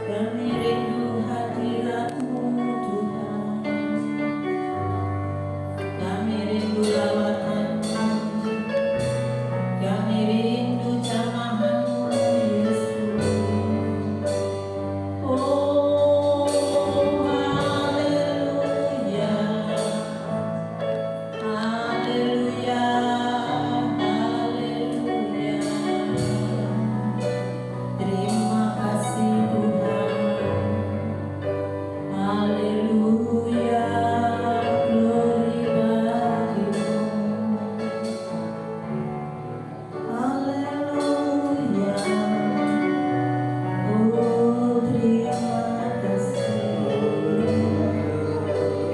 Kami rindu hadirat-Mu Tuhan, kami rindu lawatan-Mu, kami rindu jamahan-Mu Yesus. Oh haleluya, haleluya, haleluya. Terima kasih Tuhan. Haleluya, glory bagimu. Haleluya, oh terima kasih.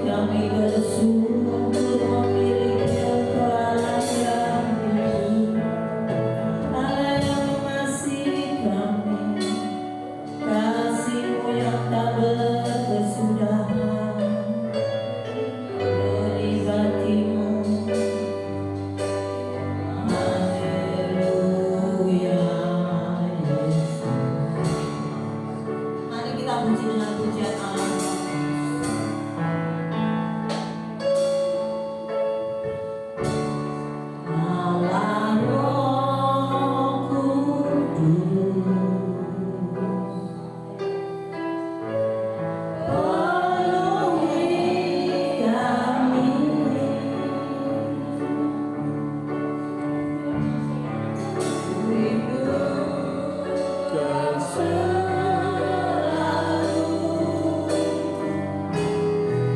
Kami bersyukur memiliki Allah yang hidup, Allah yang mengasihi kami. Kasih-Mu yang tak berkesudahan, glory bagimu. Haleluya, Yesus. Mari kita puji dengan pujian Allah. Allah Roh Kudus, penuhi kami. Rindukan selalu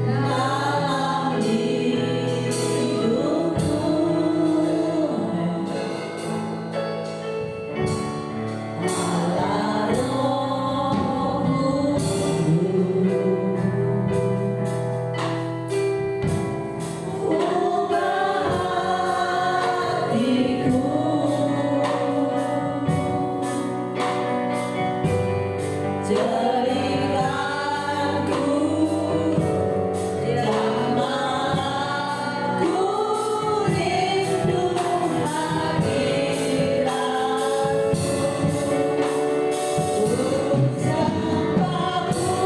dalam hidupku. Allah Roh Kudus, ubah hatiku, jadikanku jamahanku, rindu hadirat-Mu, ucapanku.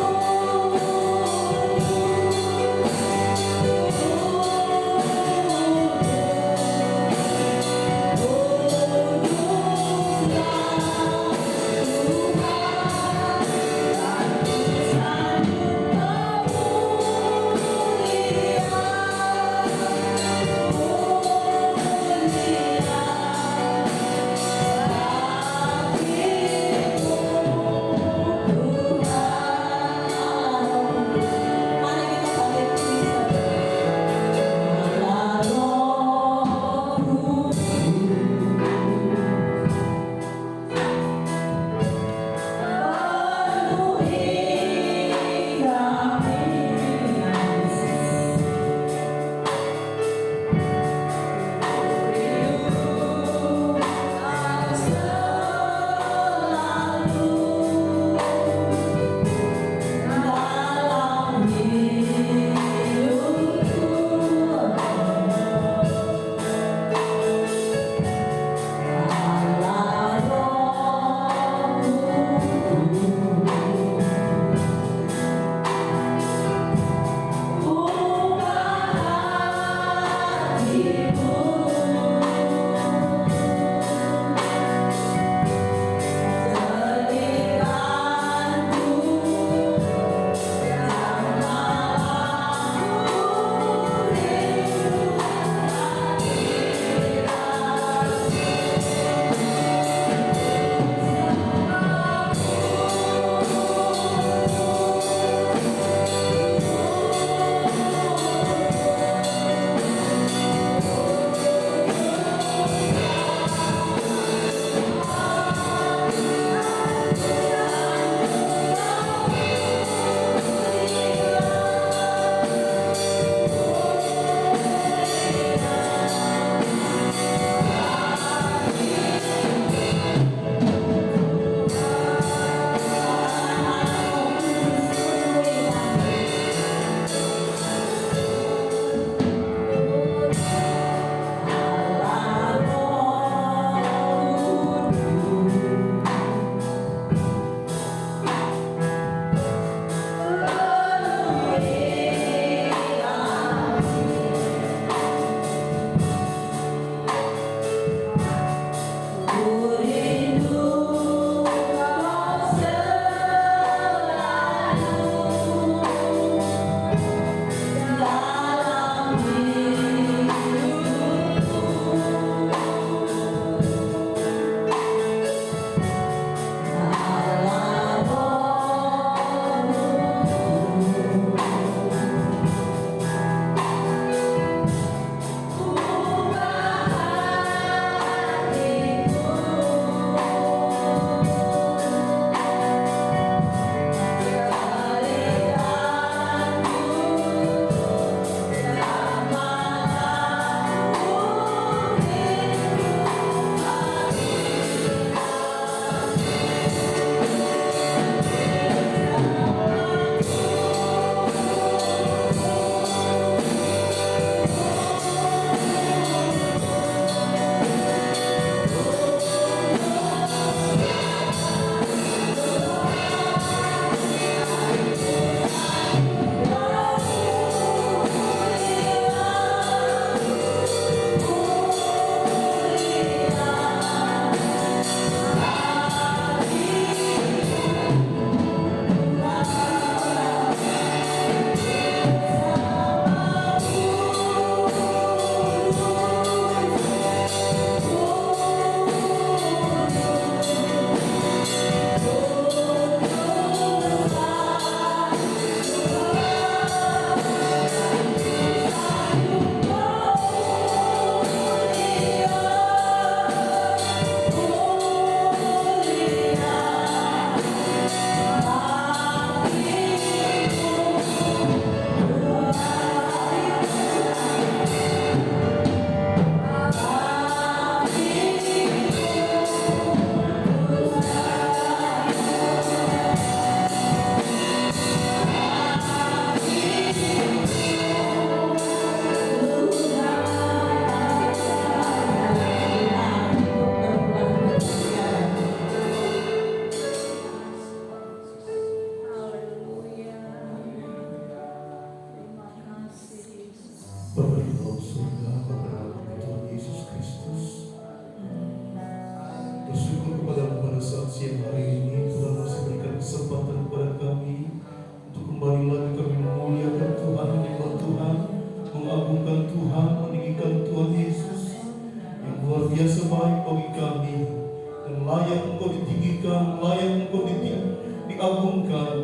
agungkan,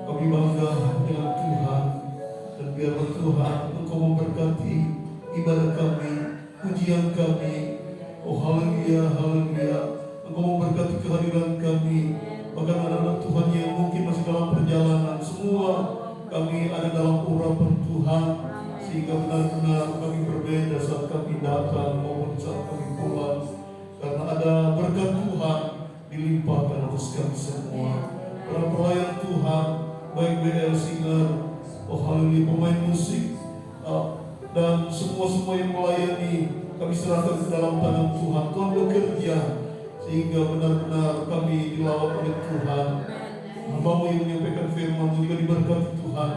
kami bangga dengan Tuhan. Dan biarlah Tuhan Engkau memberkati ibadah kami, pujian kami. Oh haleluya, haleluya. Engkau memberkati kehadiran kami. Bahkan anak-anak Tuhan yang mungkin masih dalam perjalanan, semua kami ada dalam urapan Tuhan, sehingga benar-benar kami berbeda saat kami datang maupun saat kami pulang, karena ada berkat Tuhan dilimpahkan atas kami semua. Para pelayan Tuhan, baik BL Singer, oh haleluya, pemain musik, dan semua-semua yang melayani, kami serahkan ke dalam tangan Tuhan. Tuhan bekerja sehingga benar-benar kami dilawat oleh Tuhan. Hamba-Mu yang menyampaikan firman juga diberkati Tuhan.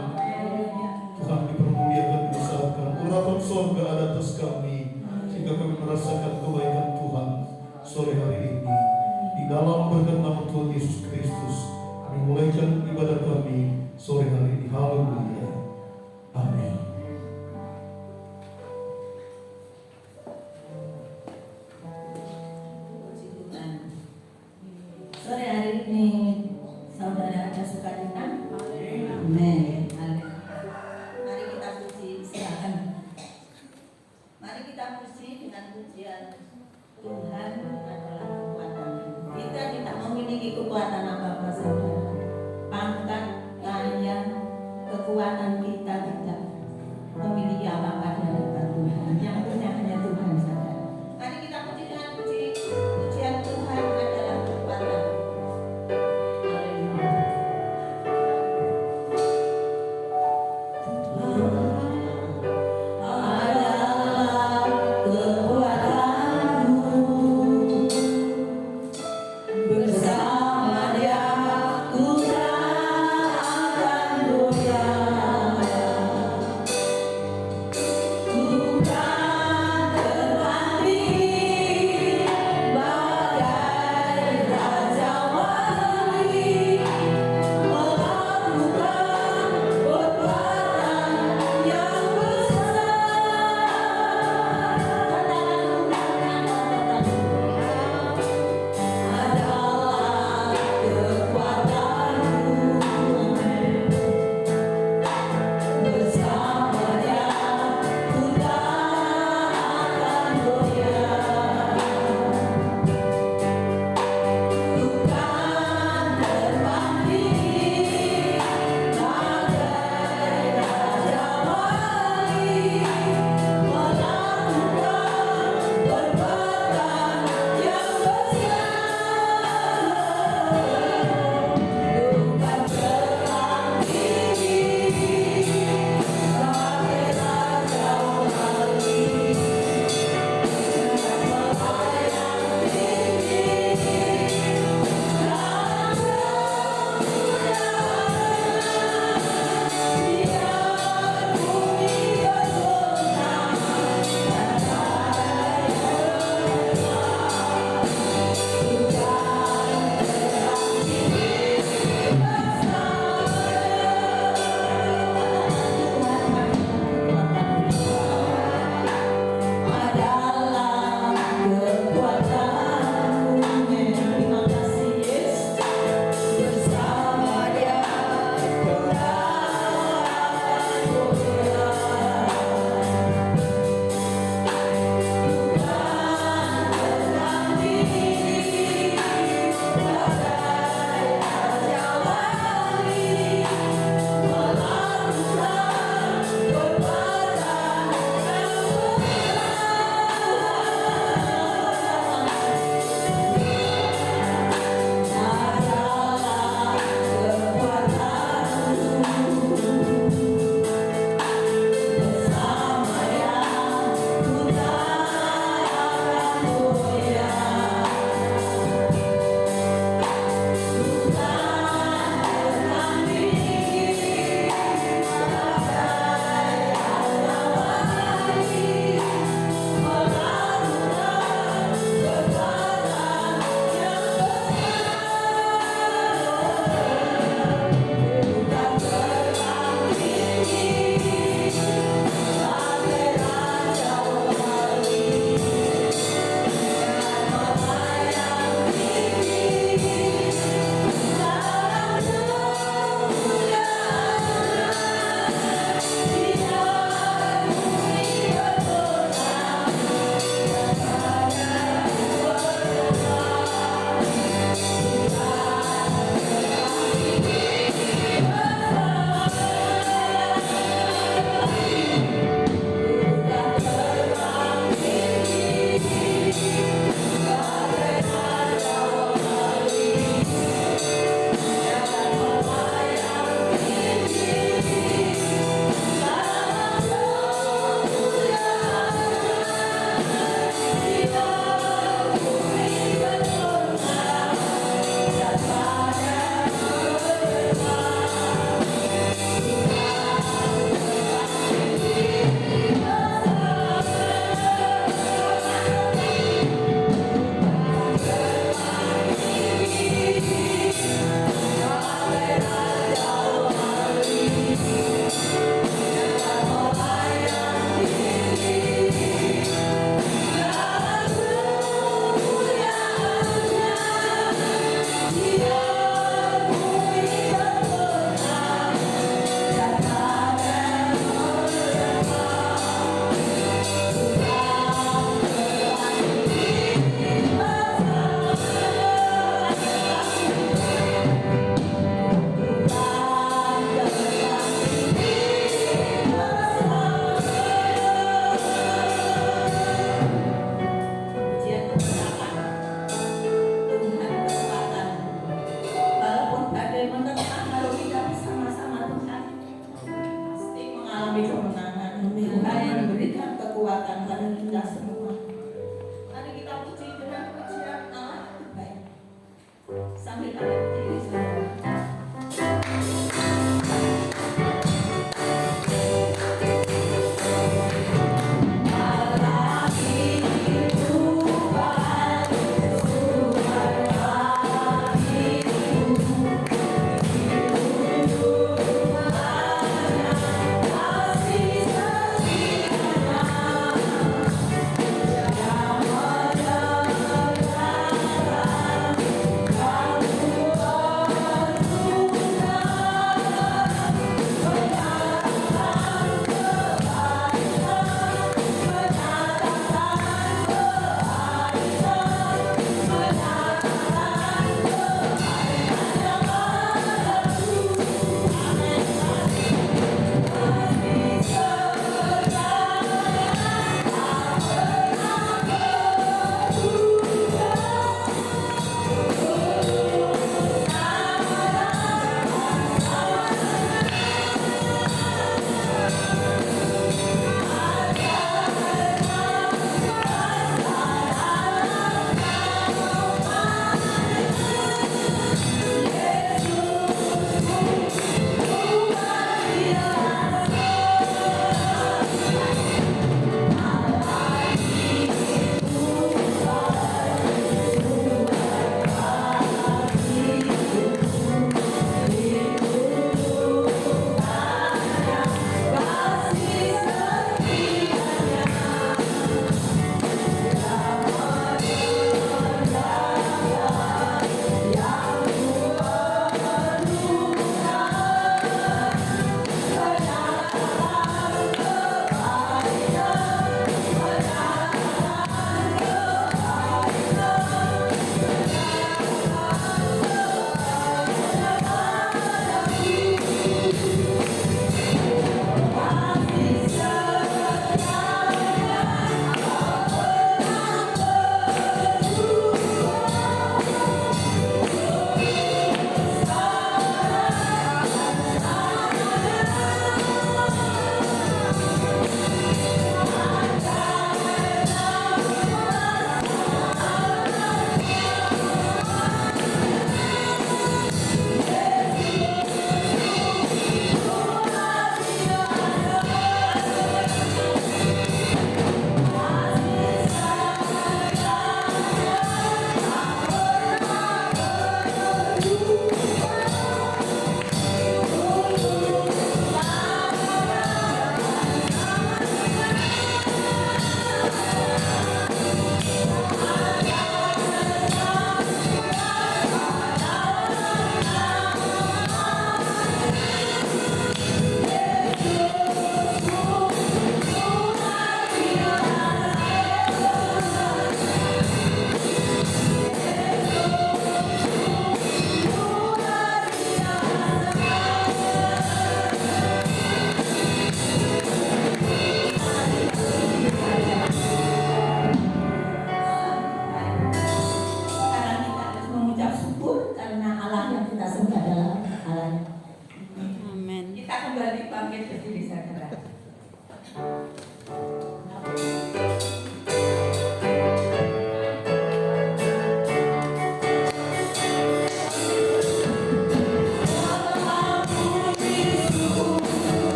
Tuhan dipermuliakan, dibesarkan. Urapan sorga ada atas kami, sehingga kami merasakan kebaikan Tuhan sore hari ini. Di dalam berkat nama Tuhan Yesus Kristus, kami mulaikan ibadah kami sore hari ini. Haleluya. Amin. Sore hari ini saudara ada sukacita? Amin. Mari kita puji, silakan. Mari kita puji dengan pujian Tuhan adalah kekuatan. Kita tidak memiliki kekuatan apa-apa saudara. Pangkat, kaya,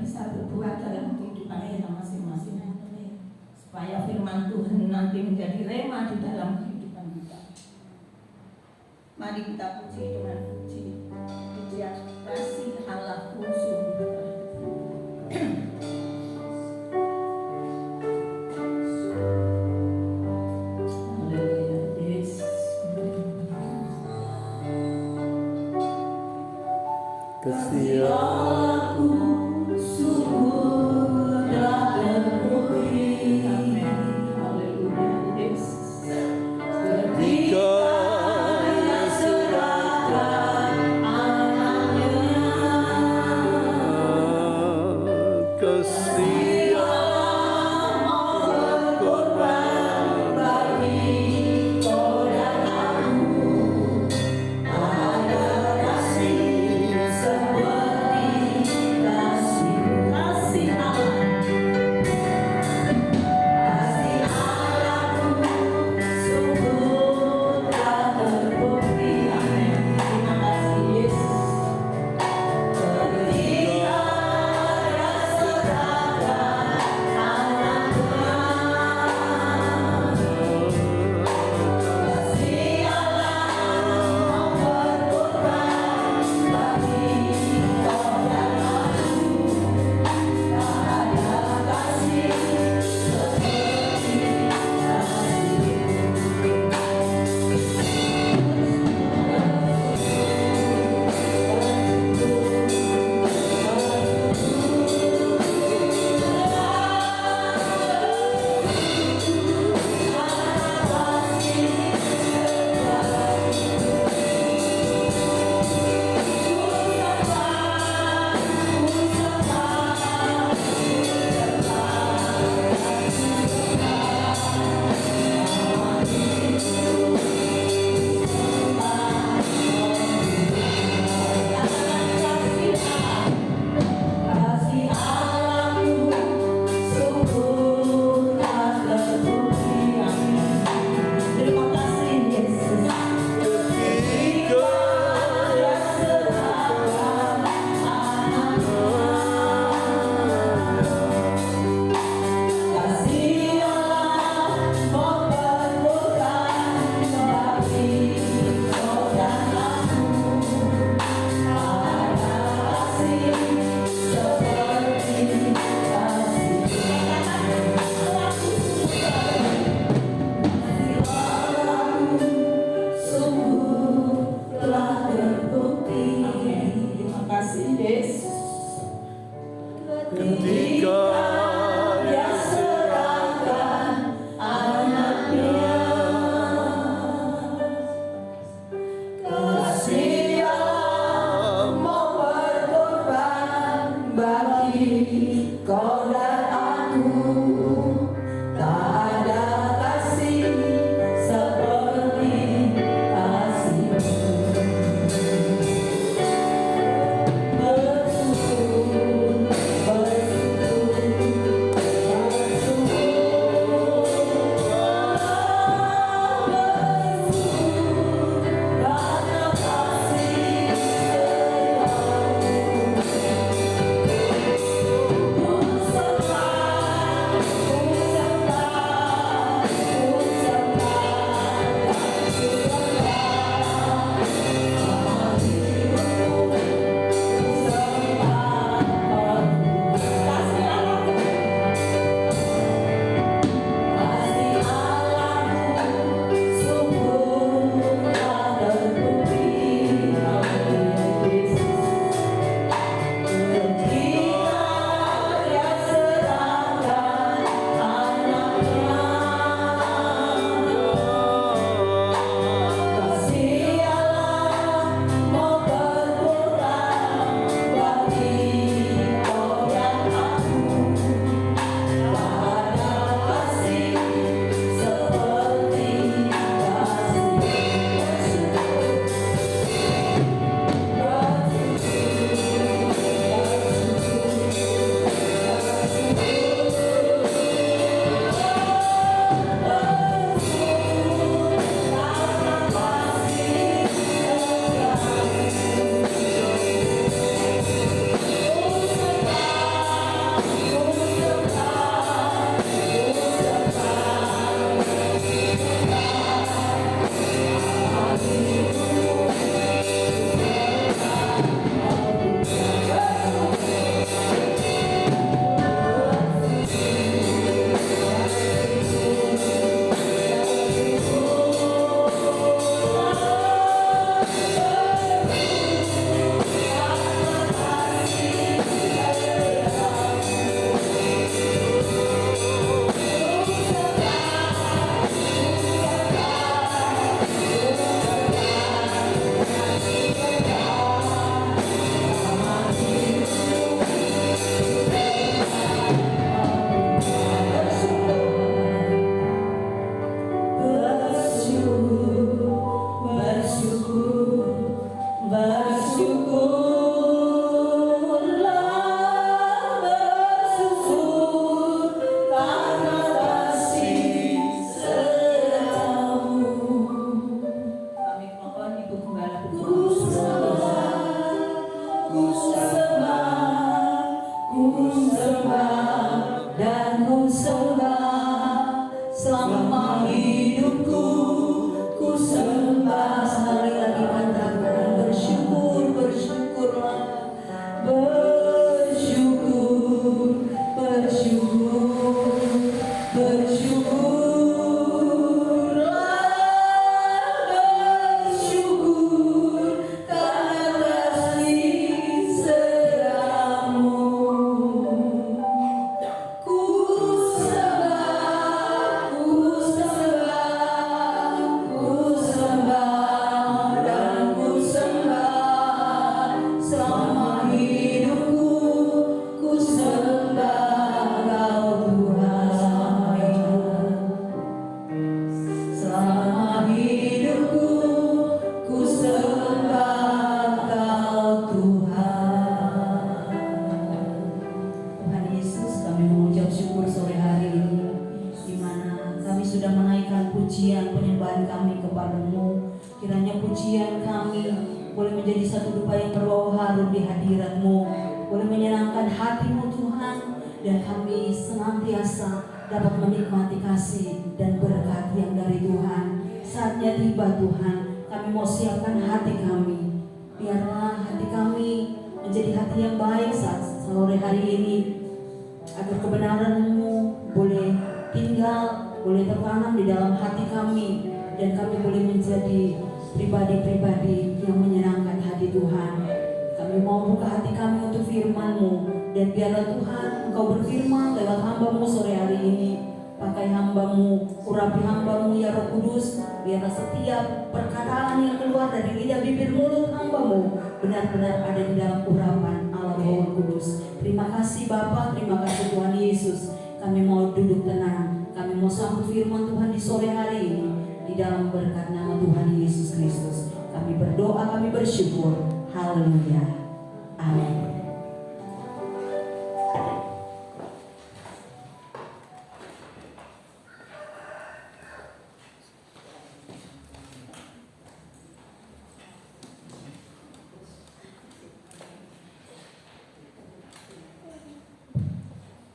bisa berbuat dalam kehidupan kita masing-masing, supaya firman Tuhan nanti menjadi rema di dalam kehidupan kita. Mari kita puji dengan pujian kasih Allahku sungguh. Kasih aku sungguh telah terbukti. Amin. Haleluya. Yesus. Ketika Ia serahkan anaknya, kasih Allah berkorban bagi kau dan aku. Ada kasih seperti kasih Allah. Kasih Allahku sungguh telah terbukti. Amin. Terima kasih Yesus. Ketika Ia serahkan bersyukur sore hari ini, di mana kami sudah menaikkan pujian penyembahan kami kepada-Mu. Kiranya pujian kami boleh menjadi satu dupa yang berbau harum di hadirat-Mu, boleh menyenangkan hati-Mu Tuhan, dan kami senantiasa dapat menikmati kasih dan berkat yang dari Tuhan. Saatnya tiba Tuhan, kami mau siapkan hati kami. Biarlah hati kami menjadi hati yang baik saat sore hari ini, agar kebenaran-Mu boleh tinggal, boleh tertanam di dalam hati kami, dan kami boleh menjadi pribadi-pribadi yang menyenangkan hati Tuhan. Kami mau buka hati kami untuk firman-Mu, dan biarlah Tuhan Engkau berfirman lewat hamba-Mu sore hari ini. Pakai hamba-Mu, urapi hamba-Mu ya Roh Kudus. Biarlah setiap perkataan yang keluar dari lidah bibir mulut hamba-Mu benar-benar ada di dalam urapan Allah Roh Kudus. Terima kasih Bapa, terima kasih Tuhan Yesus. Kami mau duduk tenang, kami mau sambut firman Tuhan di sore hari ini, di dalam berkat nama Tuhan Yesus Kristus. Kami berdoa, kami bersyukur. Haleluya. Amin.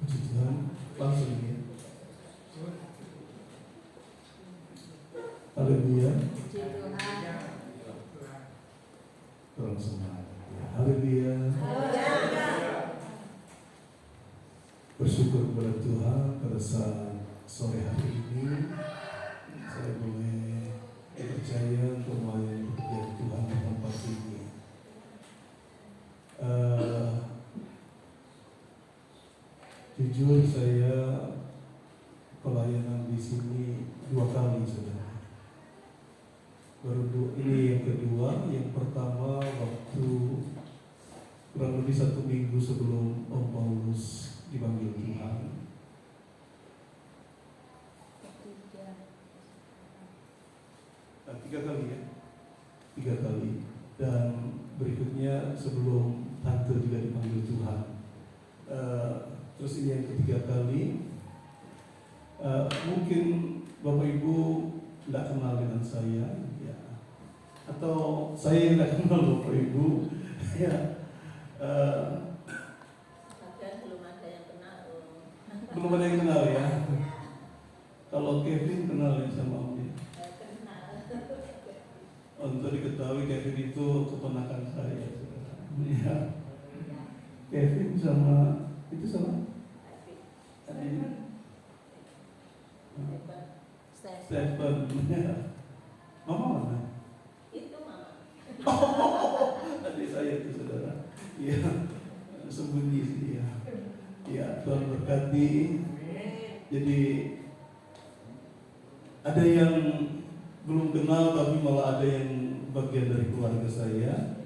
Puji Tuhan, langsung ya. Haleluya. Kurang semangat. Haleluya. Bersyukur kepada Tuhan pada saat sore hari ini saya boleh percaya untuk melayani pekerjaan Tuhan di tempat ini. Jujur saya pelayanan di sini 2 kali saudara. Ini yang kedua. Yang pertama waktu kurang lebih 1 minggu sebelum Om Paulus dipanggil Tuhan. Nah, 3 kali ya, 3 kali. Dan berikutnya sebelum tante juga dipanggil Tuhan. Terus ini yang ketiga kali. Mungkin Bapak Ibu tidak kenal dengan saya, ya. Atau saya tidak kenal Bapak Ibu, ya. Belum ada yang kenal. Belum ada yang kenal ya. Kalau Kevin kenal ya sama Om ya. Untuk diketahui Kevin itu keponakan saya, saudara. Ya. Kevin sama itu sama Adi. Stephen. Ya. Mama mana? Itu mama. Adik saya itu saudara. Iya. Sembunyi sih ya. Ya, Tuhan berkati. Jadi ada yang belum kenal tapi malah ada yang bagian dari keluarga saya.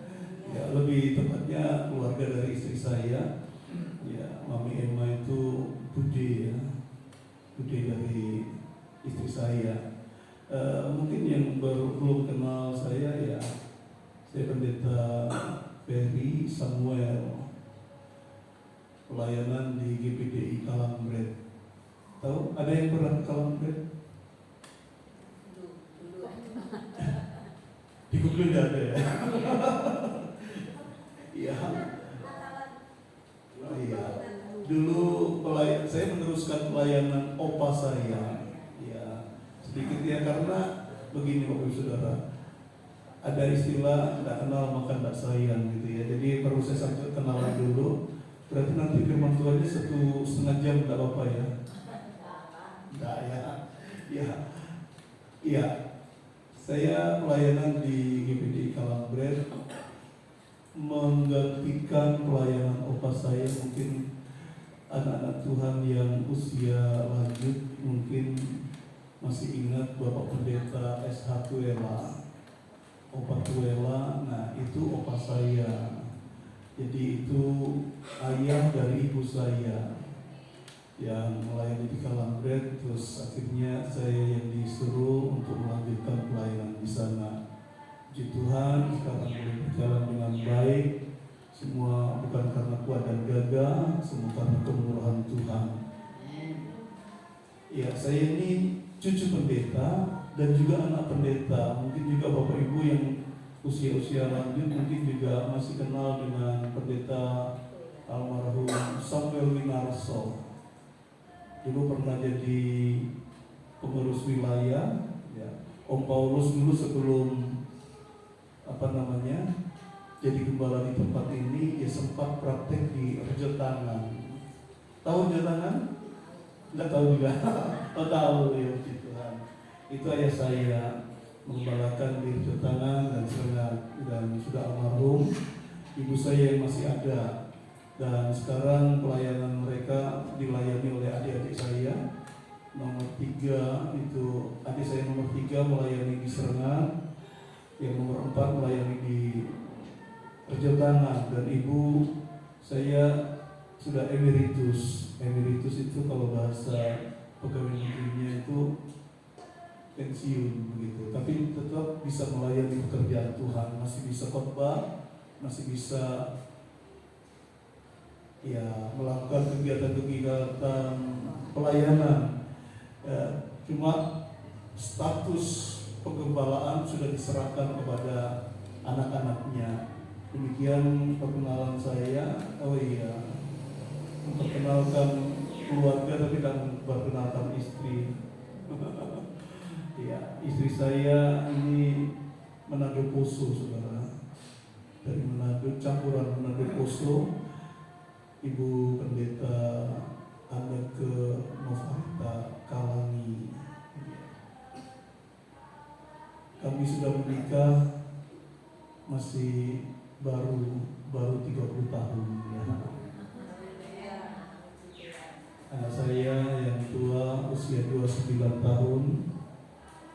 Ya, lebih tepatnya keluarga dari istri saya. Ya, Mami Emma itu bude ya. Bude dari istri saya. Mungkin yang belum kenal saya ya, saya pendeta Ferry Samuel, pelayanan di GPDI Kalambret. Tahu? Ada yang pernah ke Kalambret? Di Google nggak ada ya? Iya. Oh iya. Dulu saya meneruskan pelayanan opa saya. Ya, sedikit ya, karena begini Bapak Ibu Saudara. Ada istilah tidak kenal maka tidak sayang gitu ya. Jadi perlu saya sampai kenalan dulu. Berarti nanti firman Tuhannya 1,5 jam tidak apa-apa ya? Tidak ya. Ya. Iya. Saya pelayanan di GPDI Kalambret menggantikan pelayanan opa saya. Mungkin anak-anak Tuhan yang usia lanjut mungkin masih ingat Bapak Pendeta S1 Tuela, Opa Tuela. Nah itu opa saya. Jadi itu ayah dari ibu saya yang melayani di Kalambret. Terus akhirnya saya yang disuruh untuk melanjutkan pelayanan di sana. Puji Tuhan, sekarang boleh berjalan dengan baik. Semua bukan karena kuat dan gagah, semua karena kemurahan Tuhan. Ya, saya ini cucu pendeta dan juga anak pendeta. Mungkin juga Bapak Ibu yang usia-usia lanjut mungkin juga masih kenal dengan pendeta almarhum Samuel Winarso. Dulu pernah jadi pengurus wilayah. Ya. Om Paulus dulu sebelum jadi gembala di tempat ini, ya sempat praktek di Rejo Tangan. Tahu Rejo Tangan? Enggak tahu juga. Oh tahu ya, puji Tuhan. Itu ayah saya menggembalakan di Rejo Tangan dan dan sudah almarhum. Ibu saya yang masih ada, dan sekarang pelayanan mereka dilayani oleh adik-adik saya. Nomor 3 itu adik saya nomor 3 melayani di Serengan, yang nomor 4 melayani di Rejo Tangan, dan ibu saya sudah emeritus. Emeritus itu kalau bahasa pegawai negerinya itu pensiun begitu, tapi tetap bisa melayani pekerjaan Tuhan, masih bisa khotbah, masih bisa ya melakukan kegiatan-kegiatan pelayanan. Cuma status penggembalaan sudah diserahkan kepada anak-anaknya. Demikian perkenalan saya. Oh iya, memperkenalkan keluarga tapi kan memperkenalkan istri. Ya, istri saya ini Manado Poso, saudara. Dari Manado, campuran Manado Poso. Ibu pendeta Anneke Novarita Kalangi. Kami sudah menikah masih baru 30 tahun ya. Anak saya yang tua usia 29 tahun,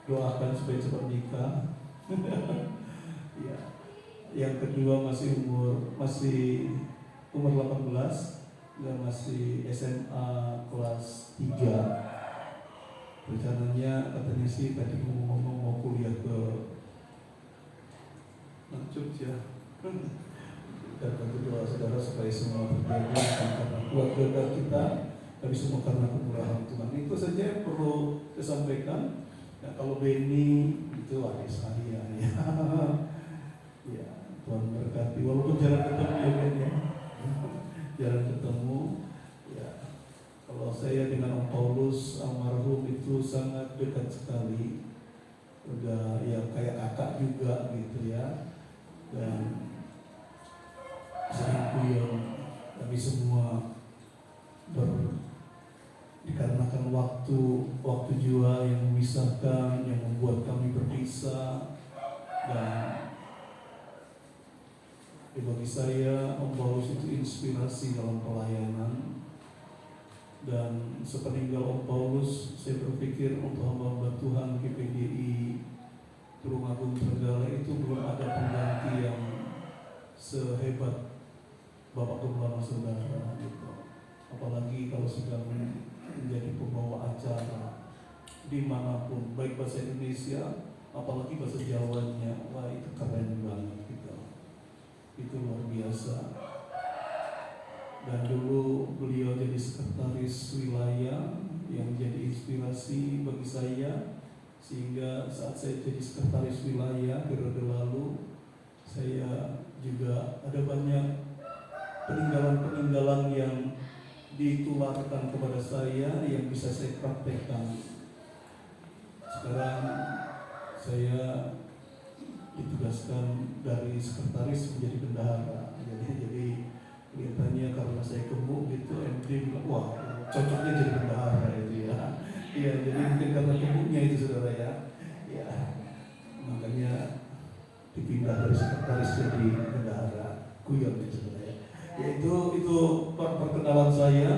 doakan supaya cepat nikah. Ya. Yang kedua masih umur 18 dan masih SMA kelas 3. Rencananya katanya sih tadi ngomong mau kuliah ke Jogja. Dan tentu doa saudara supaya semua terjadi bukan karena keluarga kita, tapi semua karena kemurahan Tuhan. Itu saja yang perlu saya sampaikan. Nah, kalau Benny itu adik saya ya. Ya, Tuhan berkati. Walaupun jarang ketemu ya Ben ya. Jarang ketemu. Ya. Kalau saya dengan Om Paulus almarhum itu sangat dekat sekali. Udah ya kayak kakak juga gitu ya. Dan sering kuyang, tapi semua dikarenakan waktu jua yang memisahkan, yang membuat kami berpisah. Dan bagi saya Om Paulus itu inspirasi dalam pelayanan. Dan sepeninggal Om Paulus, saya berpikir untuk hamba-hamba Tuhan GPGI Tulungagung Trenggalek itu belum ada pengganti yang sehebat Bapak Gembala saudara gitu. Apalagi kalau sudah menjadi pembawa acara dimanapun, baik bahasa Indonesia, apalagi bahasa Jawanya, wah itu keren banget gitu. Itu luar biasa. Dan dulu beliau jadi sekretaris wilayah yang jadi inspirasi bagi saya, sehingga saat saya jadi sekretaris wilayah periode lalu, saya juga ada banyak peninggalan-peninggalan yang ditularkan kepada saya yang bisa saya praktekkan. Sekarang saya ditugaskan dari sekretaris menjadi bendahara. Jadi kelihatannya karena saya gemuk gitu, MD bilang wah cocoknya jadi bendahara itu ya. Iya, jadi mungkin karena gemuknya itu saudara ya. Ya, makanya dipindah dari sekretaris jadi bendahara. Kuyon itu saudara ya. Ya itu perkenalan saya.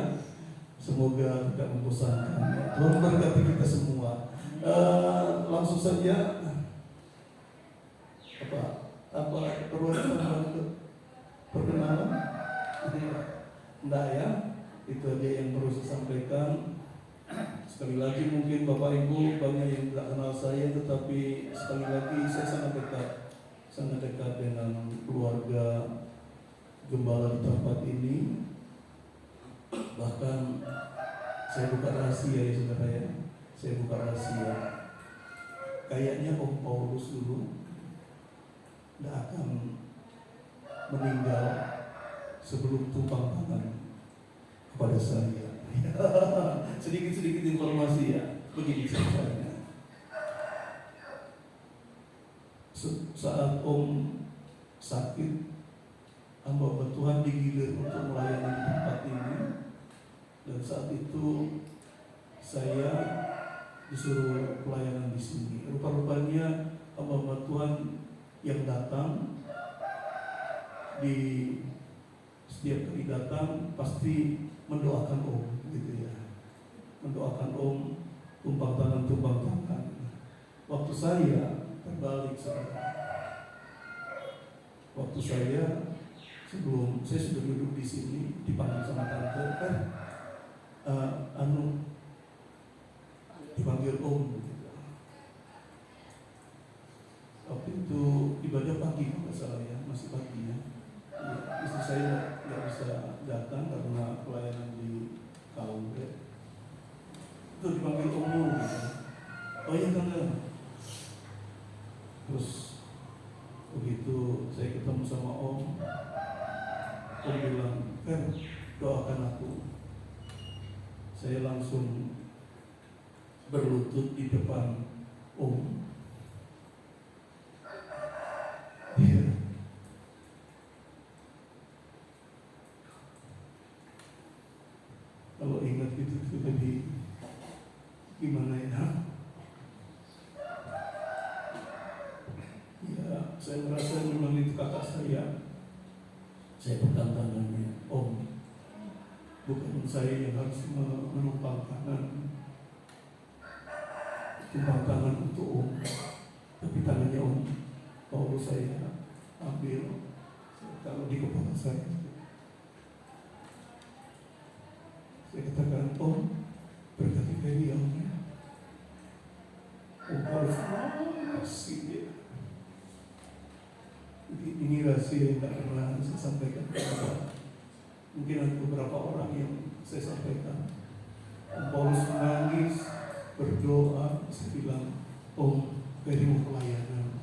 Semoga tidak membosankan. Tuhan berkati kita semua. Langsung saja perlu perkenalan? Enggak ya, itu aja yang perlu saya sampaikan. Sekali lagi mungkin Bapak Ibu banyak yang tidak kenal saya, tetapi sekali lagi saya sangat dekat dengan keluarga gembala di tempat ini. Bahkan Saya buka rahasia ya saudara ya. Saya buka rahasia. Kayaknya Om Paulus dulu tidak akan meninggal sebelum tumpang tangan kepada saya. Sedikit-sedikit informasi ya. Begini ceritanya. Saat Om sakit, hamba Tuhan digilir untuk melayani di tempat ini. Dan saat itu saya disuruh pelayanan di sini. Rupa-rupanya hamba Tuhan yang datang di setiap kali datang pasti mendoakan Om, gitu ya. Mendoakan Om, tumpang tangan. Waktu saya terbalik saudara. Waktu saya sebelum saya sudah duduk di sini dipanggil sama tante, dipanggil Om gitu. Waktu itu ibadah pagi kalau nggak salah ya, masih pagi ya. Istri saya nggak bisa datang karena pelayanan di KUB. Itu dipanggil Om gitu. Oh iya tante. Terus begitu saya ketemu sama Om bilang, doakan aku. Saya langsung berlutut di depan Om. Iya. Kalau ingat itu lebih gimana ya? Ya, saya merasa memang itu kakak saya. Saya pegang tangannya, Om. Bukan saya yang harus menumpang tangan, tumpang tangan untuk Om, tapi tangannya Om Paulus saya ambil kalau di kepala saya. Saya katakan, Om, berkati Ferry ya Om. Om Paulus kasih dia. Ini rahasia yang tak pernah saya sampaikan kepada mungkin ada beberapa orang yang saya sampaikan. Om Paulus menangis, berdoa, saya bilang, Om, Ferry mau pelayanan,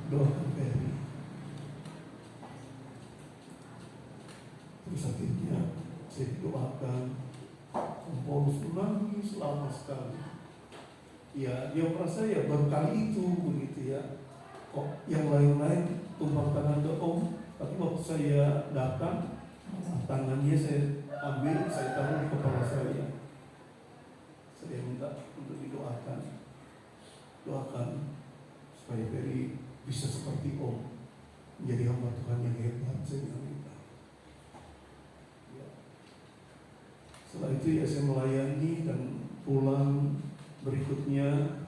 doakan Ferry. Terus akhirnya saya doakan. Om Paulus menangis lama sekali. Ya, dia merasa ya baru kali itu begitu ya. Kok yang lain-lain tumpang tangan ke Om, tapi waktu saya datang, tangannya saya ambil, saya taruh di kepala saya. Saya minta untuk didoakan, doakan supaya Ferry bisa seperti Om, menjadi hamba Tuhan yang hebat. Saya minta. Ya. Setelah itu ya saya melayani dan pulang berikutnya.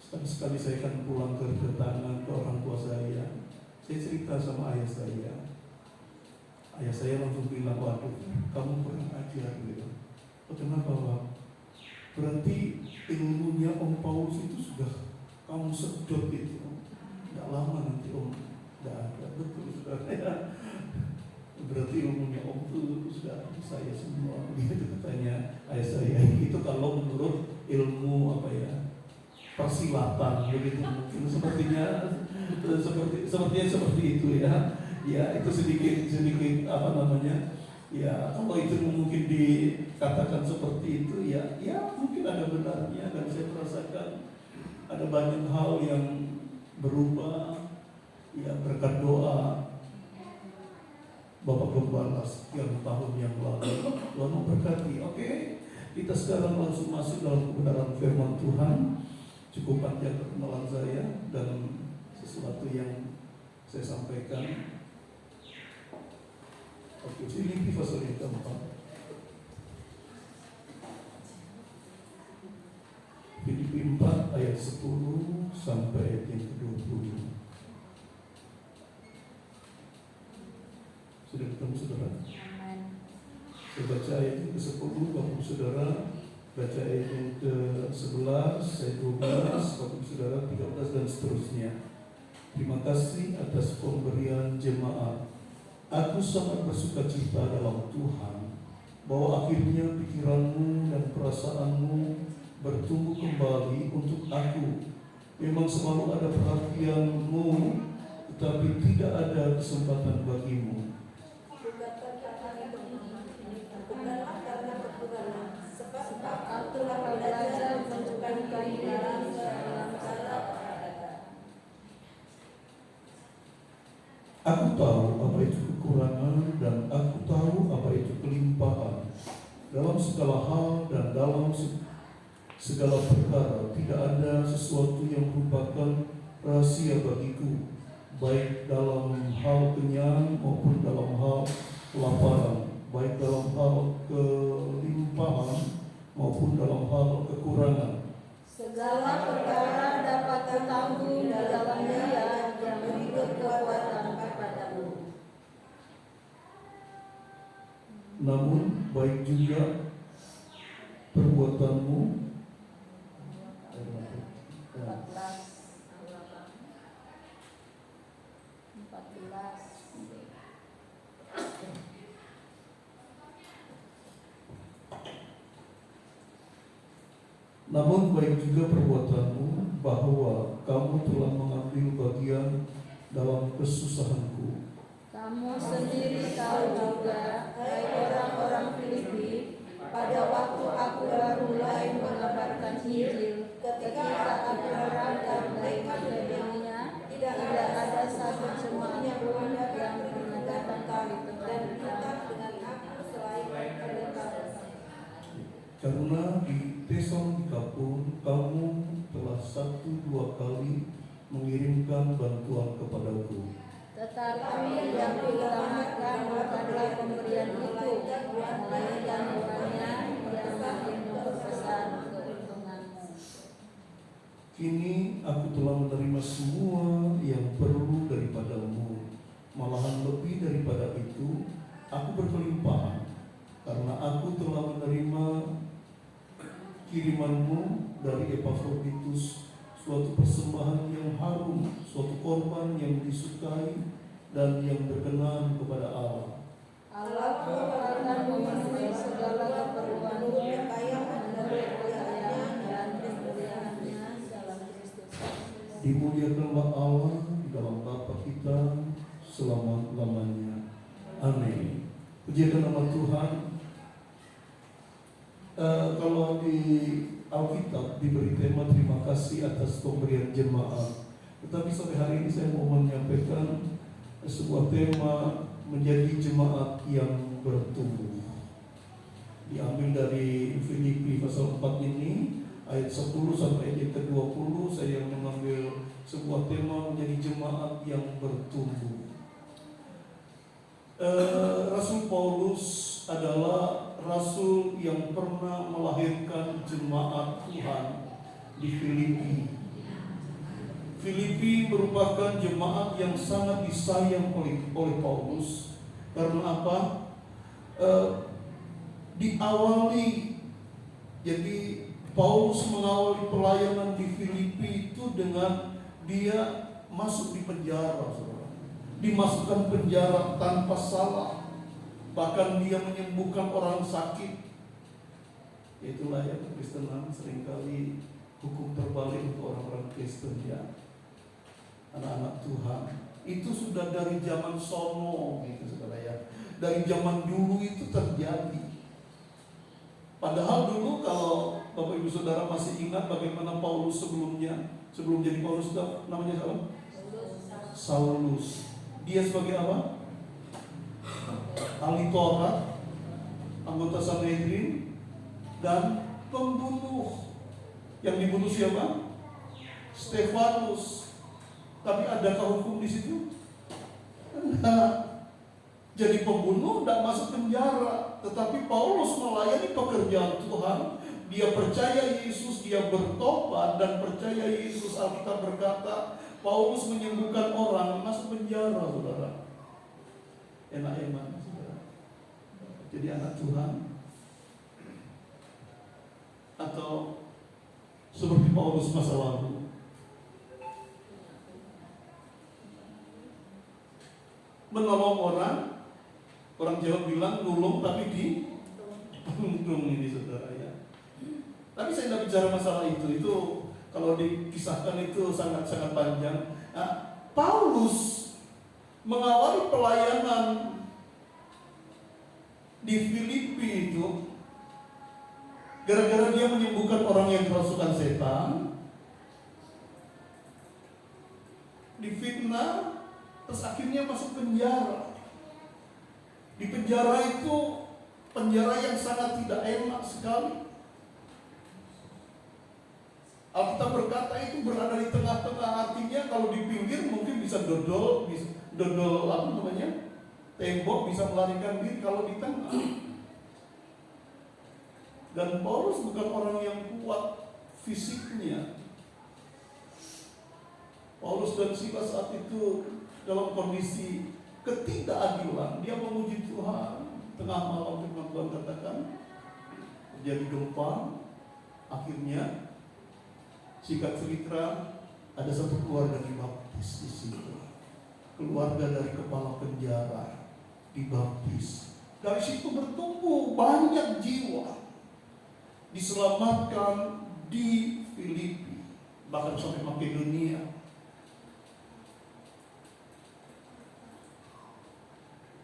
Sekali saya akan pulang ke kedatangan ke orang tua saya. Saya cerita sama ayah saya. Ayah saya langsung bilang, waduh, kamu kurang ajar gitu. Oh, kenapa Pak? Berarti ilmunya Om Paulus itu sudah kamu sedot gitu. Tidak lama nanti Om tidak ada. Betul saudara. Berarti ilmunya Om itu sudah di saya semua. Gitu katanya ayah saya. Itu kalau menurut ilmu apa ya? Persilatan begitu mungkin sepertinya seperti itu ya. Ya itu sedikit apa namanya? Ya kalau itu mungkin dikatakan seperti itu ya mungkin ada benarnya. Dan saya merasakan ada banyak hal yang berubah ya berkat doa Bapak Gembala sekian tahun yang lalu. Tuhan memberkati. Oke, kita sekarang langsung masuk dalam kebenaran firman Tuhan. Cukup panjang perkenalan saya dan sesuatu yang saya sampaikan. Oke, Filipi pasal yang keempat. Filipi 4 ayat 10 sampai ayat yang ke-20. Sudah ketemu saudara? Saya baca ayat yang ke-10, Bapak saudara baca ayat yang ke-11, ayat 12, Bapak saudara 13 dan seterusnya. Terima kasih atas pemberian jemaat. Aku sangat bersuka cita dalam Tuhan bahwa akhirnya pikiranmu dan perasaanmu bertumbuh kembali untuk aku. Memang selalu ada perhatianmu, tetapi tidak ada kesempatan bagimu. Aku tahu apa itu kekurangan dan aku tahu apa itu kelimpahan. Dalam segala hal dan dalam segala perkara tidak ada sesuatu yang merupakan rahasia bagiku, baik dalam hal kenyang maupun dalam hal kelaparan, baik dalam hal kelimpahan maupun dalam hal kekurangan. Segala perkara dapat kutanggung di dalam Dia yang memberi kekuatan kepadamu. Namun baik juga perbuatanmu 14. Namun baik juga perbuatanmu bahwa kamu telah mengambil bagian dalam kesusahanku. Kamu sendiri tahu juga, hai orang-orang Filipi, pada waktu aku baru mulai mengabarkan Injil, ketika aku berangkat dari Makedonia, tidak ada satu jemaat pun yang menegakkan tali dan tetap dengan aku selain Epafras. Karena di Tesalonika pun kamu telah 1-2 kali mengirimkan bantuan kepadaku. Tetapi yang diutamakan bukanlah pemberian itu, melainkan doanya yang makin memperbesar keuntunganmu. Kini aku telah menerima semua yang perlu daripadamu, malahan lebih daripada itu, aku berkelimpahan, karena aku telah menerima kirimanmu dari Epafroditus, suatu persembahan yang harum, suatu korban yang disukai dan yang berkenan kepada Allah. Allah pun akan memenuhi segala keperluanmu menurut kekayaannya dan kemuliaannya dalam Kristus. Dimuliakanlah Allah di dalam Bapa kita selama-lamanya. Amin. Pujikan nama Tuhan. Kalau di Alkitab diberi tema terima kasih atas pemberian jemaat, tetapi sore hari ini saya mau menyampaikan sebuah tema menjadi jemaat yang bertumbuh. Diambil dari Filipi pasal 4 ini ayat 10 sampai ayat ke-20. Saya mengambil sebuah tema menjadi jemaat yang bertumbuh. Rasul Paulus adalah rasul yang pernah melahirkan jemaat Tuhan di Filipi. Filipi merupakan jemaat yang sangat disayang oleh Paulus. Karena apa? Jadi Paulus mengawali pelayanan di Filipi itu dengan dia masuk di penjara, saudara. Dimasukkan penjara tanpa salah. Bahkan dia menyembuhkan orang sakit. Itulah ya kekristenan, seringkali hukum terbalik untuk orang-orang Kristen, ya. Anak-anak Tuhan itu sudah dari zaman sono gitu, saudara ya. Dari zaman dulu itu terjadi. Padahal dulu kalau Bapak Ibu Saudara masih ingat bagaimana Paulus sebelum jadi Paulus, namanya siapa? Saulus. Dia sebagai apa? Ahli Taurat, anggota Sanhedrin, dan pembunuh. Yang dibunuh siapa? Stefanus. Tapi adakah hukum di situ? Enggak. Jadi pembunuh tidak masuk penjara, tetapi Paulus melayani pekerjaan Tuhan. Dia percaya Yesus, dia bertobat dan percaya Yesus. Alkitab berkata Paulus menyembuhkan orang, masuk penjara, saudara. Enak-enak, saudara. Jadi anak Tuhan. Atau seperti Paulus masa lalu. Menolong orang Jawa bilang nulung tapi cenderung ini saudara ya. Tapi saya tidak bicara masalah itu kalau dikisahkan itu sangat-sangat panjang. Nah, Paulus mengawali pelayanan di Filipi itu gara-gara dia menyembuhkan orang yang kerasukan setan, difitnah, terus akhirnya masuk penjara. Di penjara itu penjara yang sangat tidak enak sekali. Alkitab berkata itu berada di tengah-tengah, artinya kalau di pinggir mungkin bisa dodol apa namanya, tembok, bisa melarikan diri. Kalau di tengah, dan Paulus bukan orang yang kuat fisiknya. Paulus dan Silas saat itu dalam kondisi ketidakadilan, dia memuji Tuhan. Tengah malam firman Tuhan katakan terjadi gempa, akhirnya singkat cerita ada satu keluarga dibaptis di situ. Keluarga dari kepala penjara dibaptis. Dari situ bertumbuh banyak jiwa diselamatkan di Filipi, bahkan sampai Makedonia.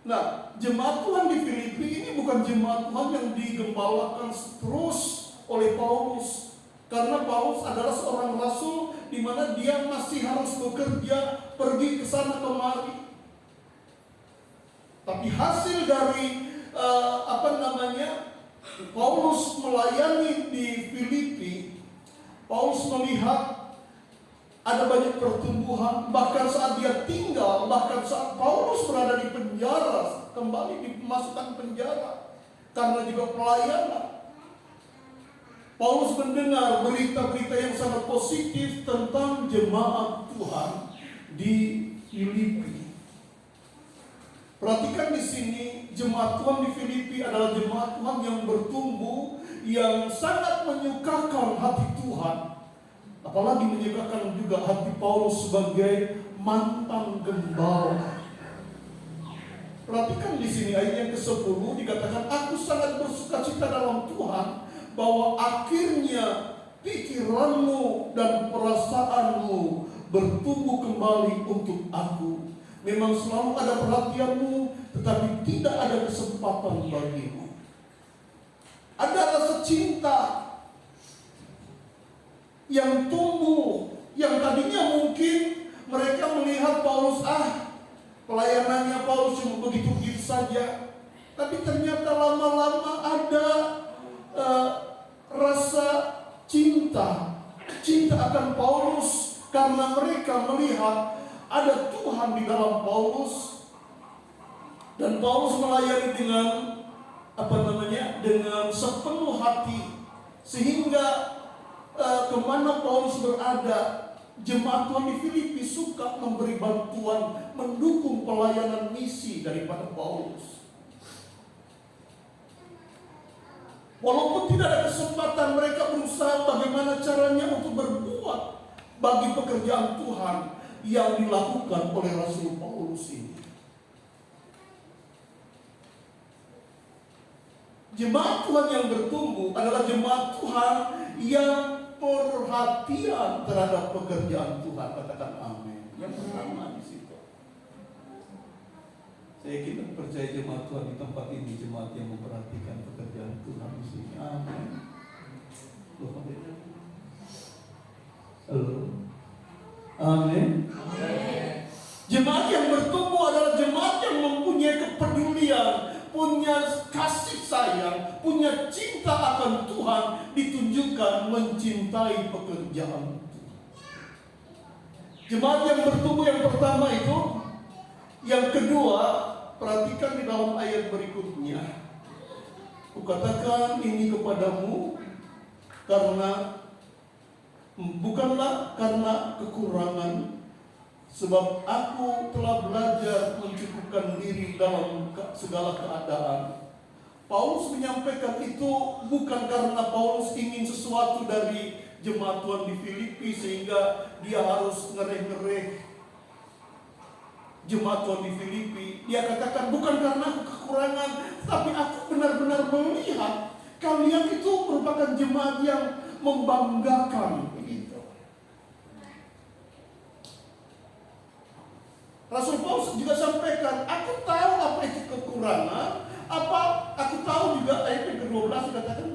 Nah, jemaat Tuhan di Filipi ini bukan jemaat Tuhan yang digembalakan terus oleh Paulus. Karena Paulus adalah seorang rasul di mana dia masih harus bekerja, pergi ke sana kemari. Tapi hasil dari Paulus melayani di Filipi, Paulus melihat ada banyak pertumbuhan. Bahkan saat dia tinggal, bahkan saat Paulus berada di penjara, kembali dimasukkan penjara karena juga pelayanan, Paulus mendengar berita-berita yang sangat positif tentang jemaat Tuhan di Filipi. Perhatikan di sini, jemaat Tuhan di Filipi adalah jemaat Tuhan yang bertumbuh, yang sangat menyukakan hati Tuhan. Apalagi menyukakan juga hati Paulus sebagai mantan gembala. Perhatikan di sini ayat yang ke-10 dikatakan, aku sangat bersukacita dalam Tuhan bahwa akhirnya pikiranmu dan perasaanmu bertumbuh kembali untuk aku. Memang selalu ada perhatianmu, tetapi tidak ada kesempatan bagimu. Ada rasa cinta yang tumbuh, yang tadinya mungkin mereka melihat Paulus, pelayanannya Paulus cuma begitu-begitu saja. Tapi ternyata lama-lama ada rasa cinta akan Paulus, karena mereka melihat ada Tuhan di dalam Paulus. Dan Paulus melayani dengan sepenuh hati, sehingga kemana Paulus berada, jemaat Tuhan di Filipi suka memberi bantuan, mendukung pelayanan misi daripada Paulus. Walaupun tidak ada kesempatan, mereka berusaha bagaimana caranya untuk berbuat bagi pekerjaan Tuhan yang dilakukan oleh Rasul Paulus ini. Jemaat Tuhan yang bertumbuh adalah jemaat Tuhan yang perhatian terhadap pekerjaan Tuhan. Katakan amin. Yang pertama di situ. Saya yakin percaya jemaat Tuhan di tempat ini jemaat yang memperhatikan pekerjaan Tuhan di sini. Amin. Halo. Amin. Jemaat yang bertumbuh adalah jemaat yang mempunyai kepedulian, punya kasih sayang, punya cinta akan Tuhan, ditunjukkan mencintai pekerjaan Tuhan. Jemaat yang bertumbuh yang pertama itu. Yang kedua, perhatikan di dalam ayat berikutnya. Kukatakan ini kepadamu bukanlah karena kekurangan, sebab aku telah belajar mencukupkan diri dalam segala keadaan. Paulus menyampaikan itu bukan karena Paulus ingin sesuatu dari jemaat Tuhan di Filipi sehingga dia harus ngereh-ngereh jemaat Tuhan di Filipi. Dia katakan bukan karena aku kekurangan, tapi aku benar-benar melihat Kalian itu merupakan jemaat yang membanggakan. Begitu. Rasul Paulus juga sampaikan, aku tahu apa itu kekurangan, aku tahu juga ayat yang ke-12 katakan,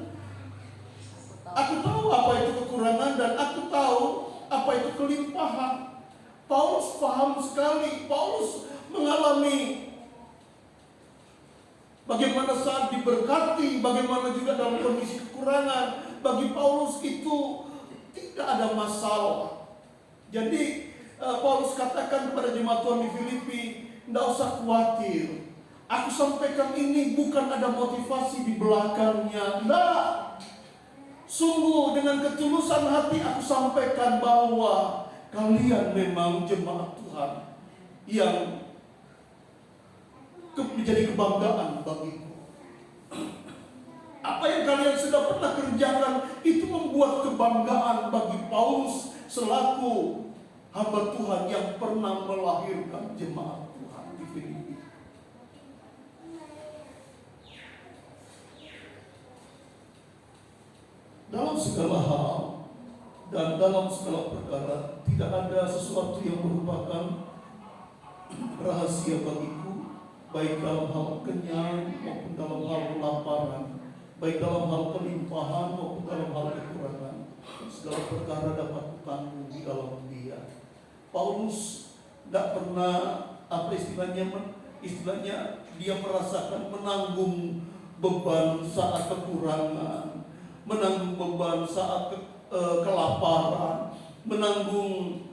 aku tahu apa itu kekurangan dan aku tahu apa itu kelimpahan. Paulus paham sekali, Paulus mengalami bagaimana saat diberkati, bagaimana juga dalam kondisi kekurangan. Bagi Paulus itu tidak ada masalah. Jadi Paulus katakan kepada jemaat Tuhan di Filipi, tidak usah khawatir. Aku sampaikan ini bukan ada motivasi di belakangnya. Tidak. Sungguh dengan ketulusan hati aku sampaikan bahwa kalian memang jemaat Tuhan yang menjadi kebanggaan bagiku. Apa yang kalian sudah pernah kerjakan itu membuat kebanggaan bagi Paulus selaku hamba Tuhan yang pernah melahirkan jemaat Tuhan di Filipi. Dalam segala hal dan dalam segala perkara tidak ada sesuatu yang merupakan rahasia bagiku, baik dalam hal kenyang maupun dalam hal kelaparan, baik dalam hal kelimpahan maupun dalam hal kekurangan. Segala perkara dapat kutanggung di dalam Dia. Paulus tidak pernah istilahnya dia merasakan menanggung beban saat kekurangan, menanggung beban saat kelaparan, menanggung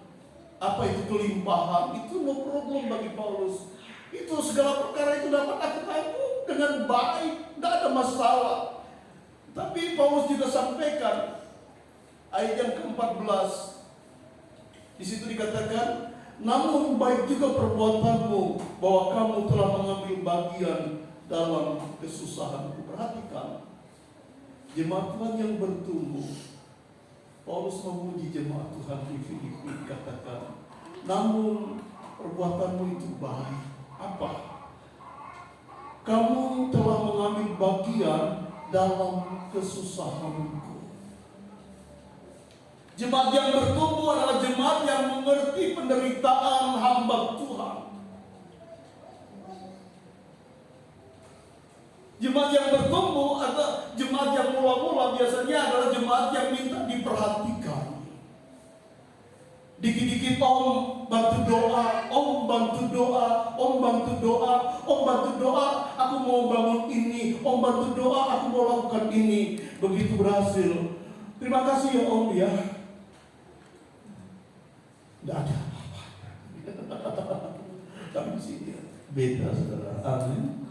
kelimpahan. Itu no problem bagi Paulus. Itu segala perkara itu dapat aku tanggung dengan baik, tidak ada masalah. Tapi Paulus juga sampaikan ayat yang ke-14. Di situ dikatakan, namun baik juga perbuatanmu bahwa kamu telah mengambil bagian dalam kesusahanku. Perhatikan, jemaat Tuhan yang bertumbuh. Paulus memuji jemaat Tuhan di Filipi, katakan, namun perbuatanmu itu baik. Apa? Kamu telah mengambil bagian dalam kesusahanku. Jemaat yang bertumbuh adalah jemaat yang mengerti penderitaan hamba Tuhan. Jemaat yang bertumbuh atau jemaat yang mula-mula biasanya adalah jemaat yang minta diperhatikan. Dikit-dikit om bantu doa, om bantu doa, om bantu doa, om bantu doa, aku mau bangun ini, om bantu doa, aku mau lakukan ini. Begitu berhasil, terima kasih ya om ya. Tidak ada apa-apa. Tapi sih beda saudara. Amin.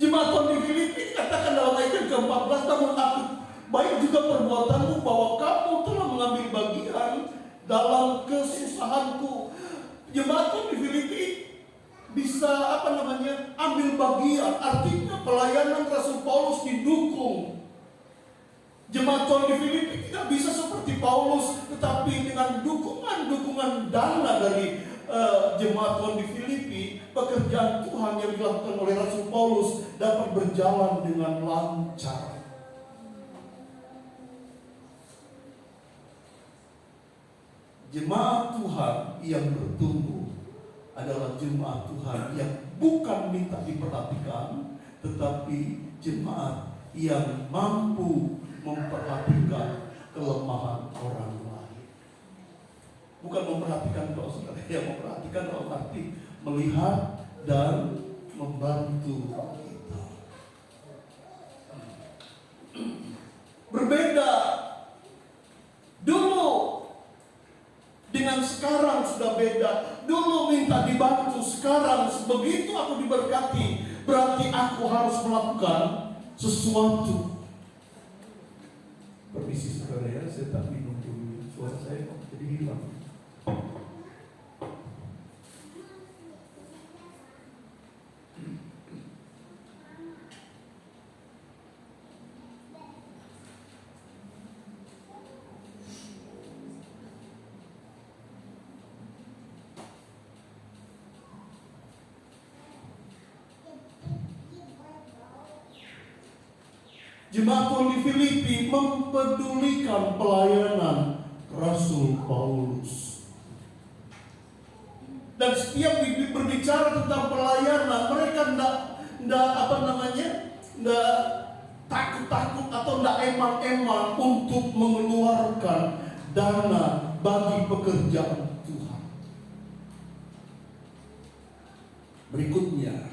Jemaat Tuhan di Filipi katakan dalam ayat yang ke-14, namun aku baik juga perbuatanmu bahwa kamu telah mengambil bagian dalam kesusahanku. Jemaat Tuhan di Filipi bisa ambil bagian, artinya pelayanan Rasul Paulus didukung. Jemaat Tuhan di Filipi tidak bisa seperti Paulus, tetapi dengan dukungan dana dari jemaat Tuhan di Filipi, pekerjaan Tuhan yang dilakukan oleh Rasul Paulus dapat berjalan dengan lancar. Jemaat Tuhan yang bertumbuh adalah jemaat Tuhan yang bukan minta diperhatikan, tetapi jemaat yang mampu memperhatikan kelemahan orang lain. Bukan memperhatikan kalau saudara, yang memperhatikan dalam arti melihat dan membantu kita. Berbeda dulu dengan sekarang sudah beda. Dulu minta dibantu, sekarang begitu aku diberkati, berarti aku harus melakukan sesuatu. Permisi saudara ya, saya tak minum dulu, suara saya kok jadi hilang. Jemaat Tuhan di Filipi mempedulikan pelayanan Rasul Paulus. Dan setiap berbicara tentang pelayanan, mereka enggak takut-takut atau enggak emang-emang untuk mengeluarkan dana bagi pekerjaan Tuhan. Berikutnya,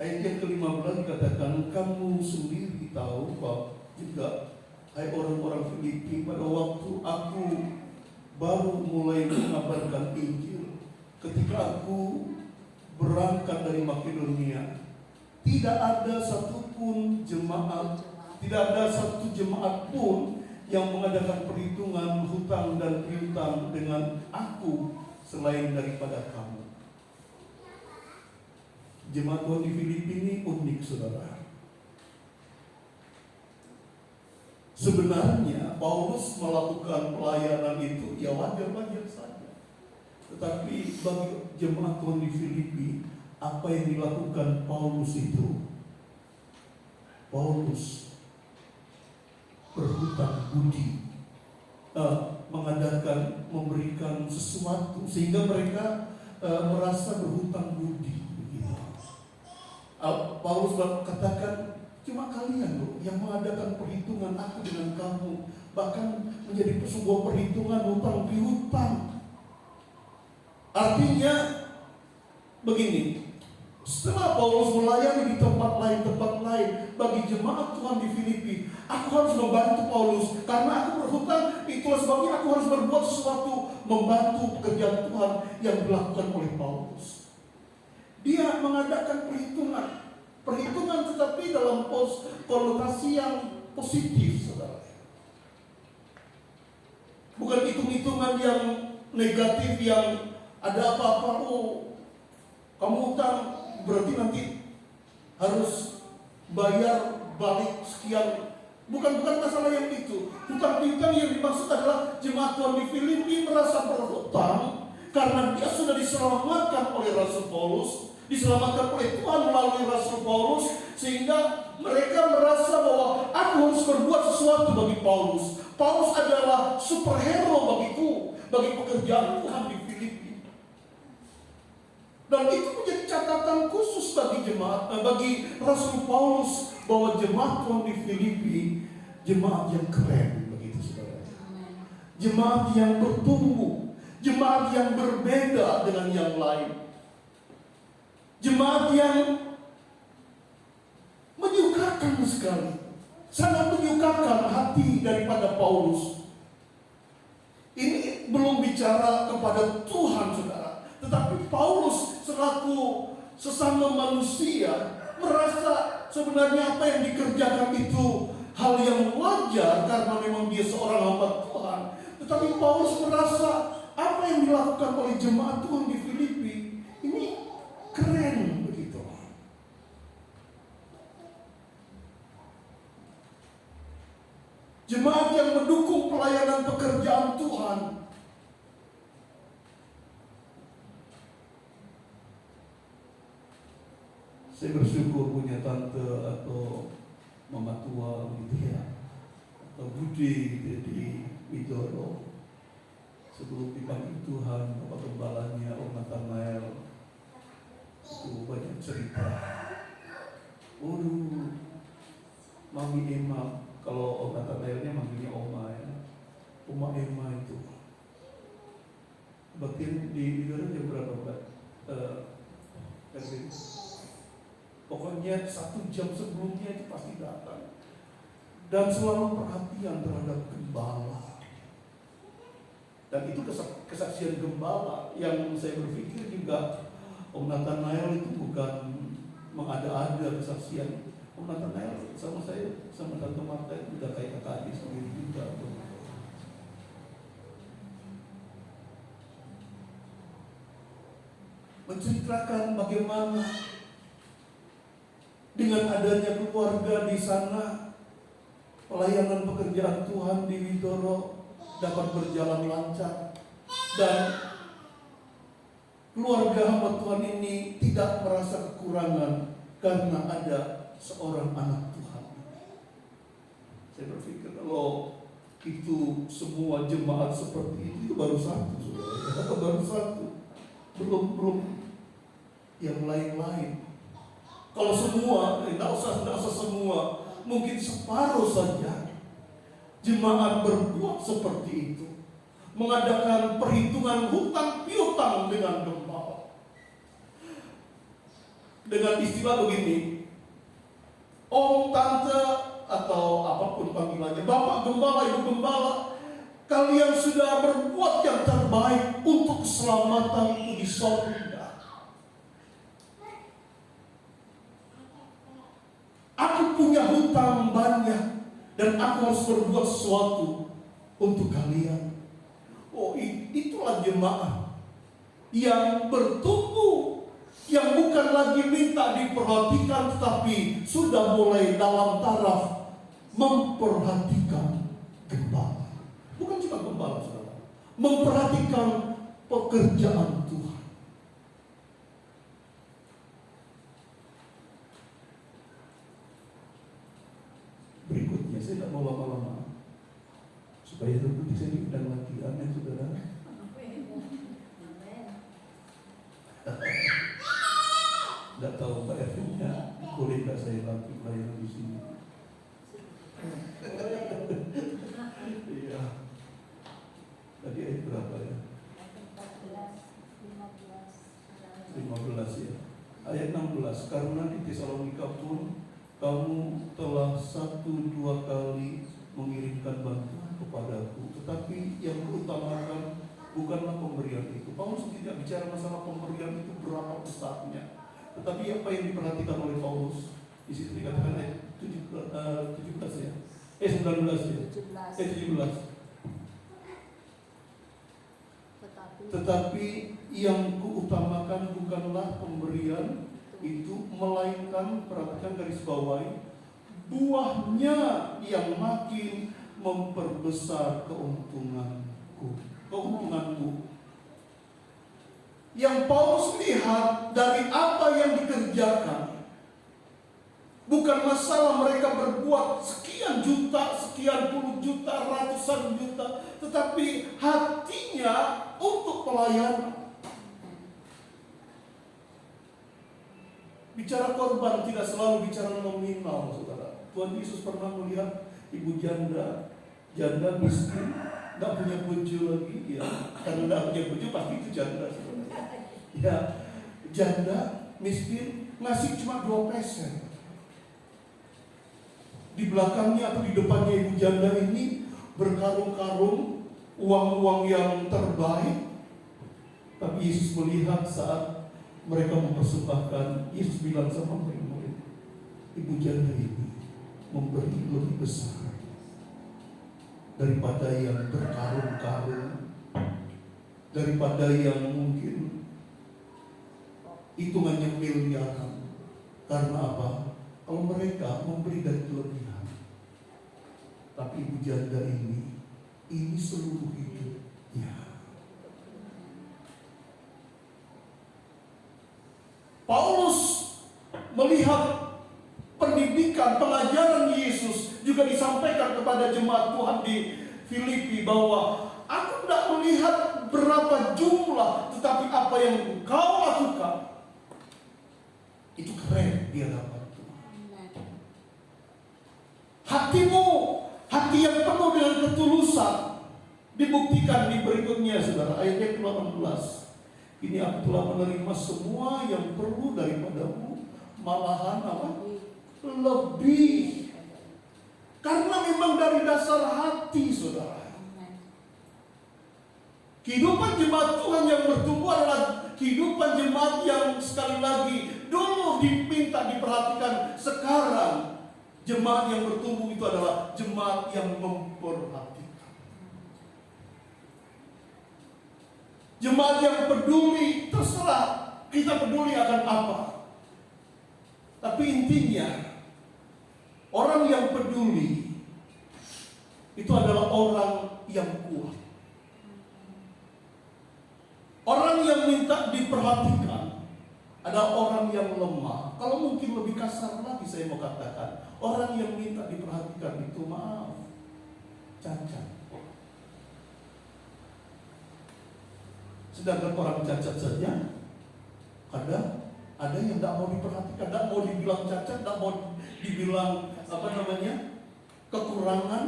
ayat yang ke-15 dikatakan, kamu sendiri tahu bahwa juga, hai orang-orang Filipi, pada waktu aku baru mulai mengabarkan Injil, ketika aku berangkat dari Makedonia, tidak ada satupun jemaat, tidak ada satu jemaat pun yang mengadakan perhitungan hutang dan piutang dengan aku selain daripada kamu. Jemaat Tuhan di Filipi ini unik, saudara. Sebenarnya Paulus melakukan pelayanan itu ya wajar-wajar saja. Tetapi bagi jemaat Tuhan di Filipi, apa yang dilakukan Paulus itu, Paulus berhutang budi, memberikan sesuatu sehingga mereka merasa berhutang budi. Paulus katakan, cuma kalian loh yang mengadakan perhitungan aku dengan kamu, bahkan menjadi sebuah perhitungan hutang piutang. Artinya begini, setelah Paulus melayani di tempat lain bagi jemaat Tuhan di Filipi, aku harus membantu Paulus karena aku berhutang. Itulah sebabnya aku harus berbuat sesuatu, membantu pekerjaan Tuhan yang dilakukan oleh Paulus. Dia mengadakan perhitungan tetapi dalam konotasi yang positif, saudara. Bukan hitung-hitungan yang negatif, yang ada apa-apa, kamu hutang berarti nanti harus bayar balik sekian. Bukan masalah yang itu. Hutang piutang yang dimaksud adalah jemaat Tuhan di Filipi merasa berhutang karena dia sudah diselamatkan oleh Rasul Paulus, diselamatkan oleh Tuhan melalui Rasul Paulus, sehingga mereka merasa bahwa aku harus berbuat sesuatu bagi Paulus. Paulus adalah superhero bagiku, bagi pekerjaan Tuhan di Filipi. Dan itu menjadi catatan khusus bagi bagi Rasul Paulus, bahwa jemaat Tuhan di Filipi jemaat yang keren, begitu saudara. Jemaat yang bertumbuh, jemaat yang berbeda dengan yang lain. Jemaat yang menyukakan sekali, sangat menyukakan hati daripada Paulus. Ini belum bicara kepada Tuhan, saudara, tetapi Paulus selaku sesama manusia merasa sebenarnya apa yang dikerjakan itu hal yang wajar karena memang dia seorang hamba Tuhan. Tetapi Paulus merasa apa yang dilakukan oleh jemaat Tuhan di Filipi ini keren begitu. Jemaat yang mendukung pelayanan pekerjaan Tuhan. Saya bersyukur punya tante atau mama tua gitu ya, atau Budi gitu di Widoro. Sebelum dipanggil Tuhan, Bapak Gembalanya, Om Nathanael, itu banyak cerita. Mami Emma, kalau Om Nathanaelnya manggilnya Oma ya, Oma Emma itu. Batin di Widoro jam berapa Mbak? Pokoknya 1 jam sebelumnya itu pasti datang dan selalu perhatian terhadap gembala. Dan itu kesaksian gembala yang saya berpikir juga Om Nathanael itu bukan mengada-ada kesaksian. Om Nathanael sama saya, sama Tante Marta itu udah kayak kakak adik sendiri juga. Menceritakan bagaimana dengan adanya keluarga di sana, pelayanan pekerjaan Tuhan di Widoro dapat berjalan lancar, dan keluarga hamba Tuhan ini tidak merasa kekurangan karena ada seorang anak Tuhan. Saya berpikir kalau itu semua jemaat seperti itu baru satu, saudara. Baru satu. Belum yang lain-lain. Kalau semua, tidak usah semua, mungkin separuh saja jemaat berbuat seperti itu, mengadakan perhitungan hutang piutang dengan gembala. Dengan istilah begini, om, tante, atau apapun panggilannya, bapak gembala, ibu gembala, kalian sudah berbuat yang terbaik untuk keselamatanku di sorga. Aku punya hutang banyak dan aku harus berbuat sesuatu untuk kalian. Oh, itulah jemaat yang bertumbuh, yang bukan lagi minta diperhatikan, tetapi sudah mulai dalam taraf memperhatikan gembala. Bukan cuma gembala, saudara, memperhatikan pekerjaan Tuhan. Berikutnya, saya tidak mau lama-lama supaya nanti saya diundang lagi. Amin, saudara. Tidak tahu Pak Erwinnya boleh tidak saya latih pelayanan di sini? Iya. Tadi ayat berapa ya? 15 ya. Ayat 16. Karena di Tesalonika pun kamu telah 1-2 kali mengirimkan bantuan kepadaku, tetapi yang kuutamakan bukanlah pemberian itu. Paulus tidak bicara masalah pemberian itu berapa besarnya, tetapi apa yang diperhatikan oleh Paulus di situ dikatakan ayat 17 ya, 19 ya, 17. Tetapi yang kuutamakan bukanlah pemberian itu, melainkan, perhatikan garis bawahi, buahnya yang makin memperbesar keuntunganku. Yang Paulus lihat dari apa yang dikerjakan, bukan masalah mereka berbuat sekian juta, sekian puluh juta, ratusan juta, tetapi hatinya untuk pelayanan. Bicara korban tidak selalu bicara nominal, saudara. Tuhan Yesus pernah melihat ibu janda miskin, tidak punya baju lagi, ya. Karena tidak punya baju pasti itu janda, saudara. Ya, janda miskin ngasih cuma 2 peser. Di belakangnya atau di depannya ibu janda ini berkarung-karung uang-uang yang terbaik. Tapi Yesus melihat saat mereka mempersembahkan, Yesus bilang sama murid-murid, ibu janda ini memberi lebih besar daripada yang berkarung-karung, daripada yang mungkin hitungannya miliaran. Karena apa? Kalau mereka memberi dari kelebihan, tapi ibu janda ini seluruh hidupnya. Paulus melihat pendidikan, pengajaran Yesus juga disampaikan kepada jemaat Tuhan di Filipi, bahwa aku tidak melihat berapa jumlah, tetapi apa yang kau lakukan itu keren di hadapan Tuhan. Hatimu, hati yang penuh dengan ketulusan, dibuktikan di berikutnya, saudara, ayat 18. Ini aku telah menerima semua yang perlu daripadamu, malahan apa? Lebih. Karena memang dari dasar hati, saudara. Kehidupan jemaat Tuhan yang bertumbuh adalah kehidupan jemaat yang sekali lagi dulu diminta diperhatikan. Sekarang jemaat yang bertumbuh itu adalah jemaat yang memperhatikan. Jemaat yang peduli, terserah kita peduli akan apa. Tapi intinya, orang yang peduli itu adalah orang yang kuat. Orang yang minta diperhatikan adalah orang yang lemah. Kalau mungkin lebih kasar lagi saya mau katakan, orang yang minta diperhatikan itu maaf, cacat. Sedangkan orang cacat saja ada yang tidak mau diperhatikan, tidak mau dibilang cacat, tidak mau dibilang kekurangan.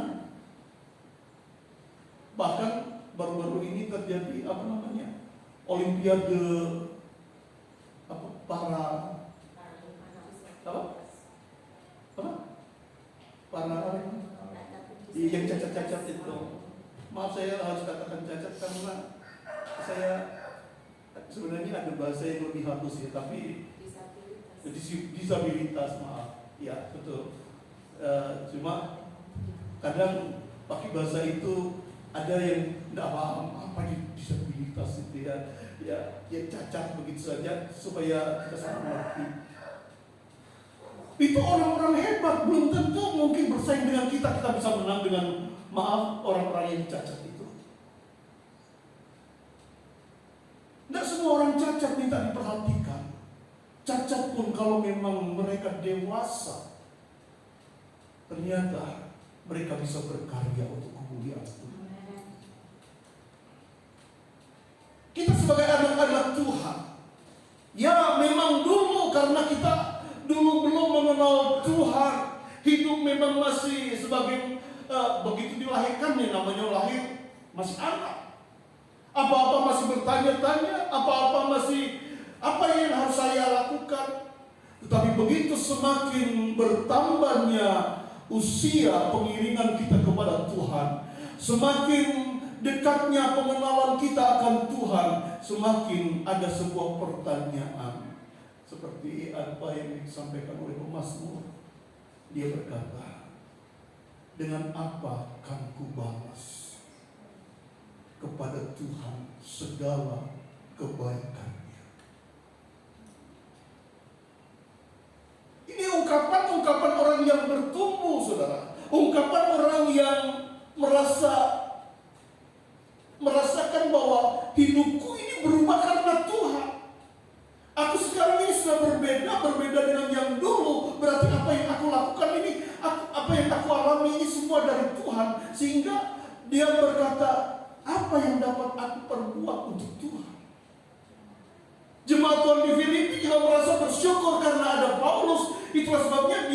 Bahkan baru-baru ini terjadi Olimpiade para yang cacat-cacat itu. Maaf saya harus katakan cacat karena saya sebenarnya ada bahasa yang lebih halus ya, tapi disabilitas, maaf ya betul. Cuma kadang pakai bahasa itu ada yang tidak paham apa disabilitas itu ya cacat begitu saja supaya kita sama mengerti. Itu orang-orang hebat, belum tentu mungkin bersaing dengan kita bisa menang dengan maaf orang-orang yang cacat itu. Tidak semua orang cacat minta diperhatikan. Cacat pun kalau memang mereka dewasa, ternyata mereka bisa berkarya untuk kemuliaan Tuhan. Kita sebagai anak-anak Tuhan, ya memang dulu karena kita dulu belum mengenal Tuhan, hidup memang masih sebagai begitu dilahirkan nih, namanya lahir masih anak. Apa-apa masih bertanya-tanya, apa yang harus saya lakukan. Tetapi begitu semakin bertambahnya usia pengiringan kita kepada Tuhan, semakin dekatnya pengenalan kita akan Tuhan, semakin ada sebuah pertanyaan. Seperti apa yang disampaikan oleh pemazmur. Dia berkata, dengan apa akan kubalas kepada Tuhan segala kebaikannya. Ini ungkapan orang yang bertumbuh, saudara. Ungkapan orang yang merasakan bahwa hidupku ini berubah karena Tuhan. Aku sekarang ini sudah berbeda dengan yang dulu. Berarti apa yang aku lakukan ini, apa yang aku alami ini semua dari Tuhan. Sehingga dia berkata, apa yang dapat aku perbuat untuk Tuhan? Jemaat Tuhan di Filipi juga merasa bersyukur karena ada Paulus. Itulah sebabnya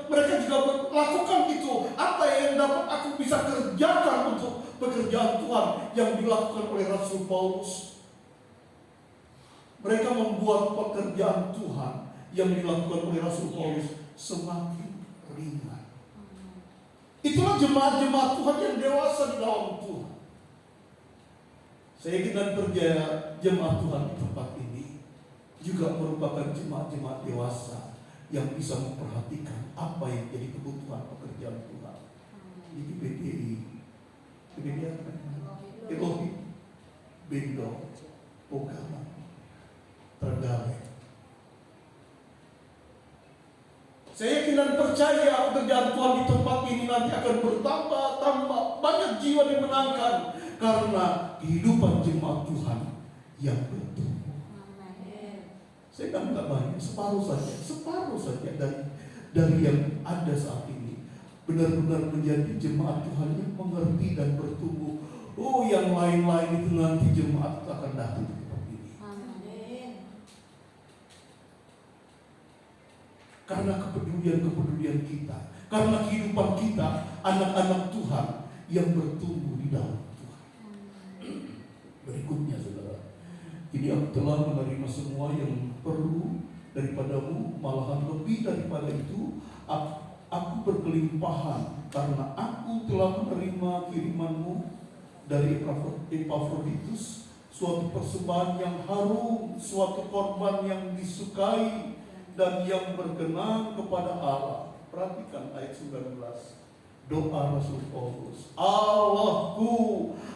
mereka juga melakukan itu. Apa yang dapat aku bisa kerjakan untuk pekerjaan Tuhan yang dilakukan oleh Rasul Paulus. Mereka membuat pekerjaan Tuhan yang dilakukan oleh Rasul Paulus semakin ringan. Itulah jemaat-jemaat Tuhan yang dewasa di dalam Tuhan. Saya yakin dan percaya jemaat Tuhan di tempat ini juga merupakan jemaat-jemaat dewasa yang bisa memperhatikan apa yang jadi kebutuhan pekerjaan Tuhan. Ini PDI apa? Elohim, Bendo, Pogama, Trenggalek. Saya yakin dan percaya pekerjaan Tuhan di tempat ini nanti akan bertambah banyak jiwa dimenangkan karena kehidupan jemaat Tuhan yang bertumbuh. Saya kan minta banyak, separuh saja dari yang ada saat ini benar-benar menjadi jemaat Tuhan yang mengerti dan bertumbuh. Oh, yang lain-lain itu nanti jemaat akan datang seperti ini. Karena kepedulian kita, karena kehidupan kita, anak-anak Tuhan yang bertumbuh di dalam Tuhan. Berikutnya, saudara, ini aku telah menerima semua yang perlu daripadamu, malahan lebih daripada itu, aku berkelimpahan karena aku telah menerima kirimanmu dari Epafroditus, suatu persembahan yang harum, suatu korban yang disukai dan yang berkenan kepada Allah. Perhatikan ayat 19. Doa Rasul Paulus. Allahku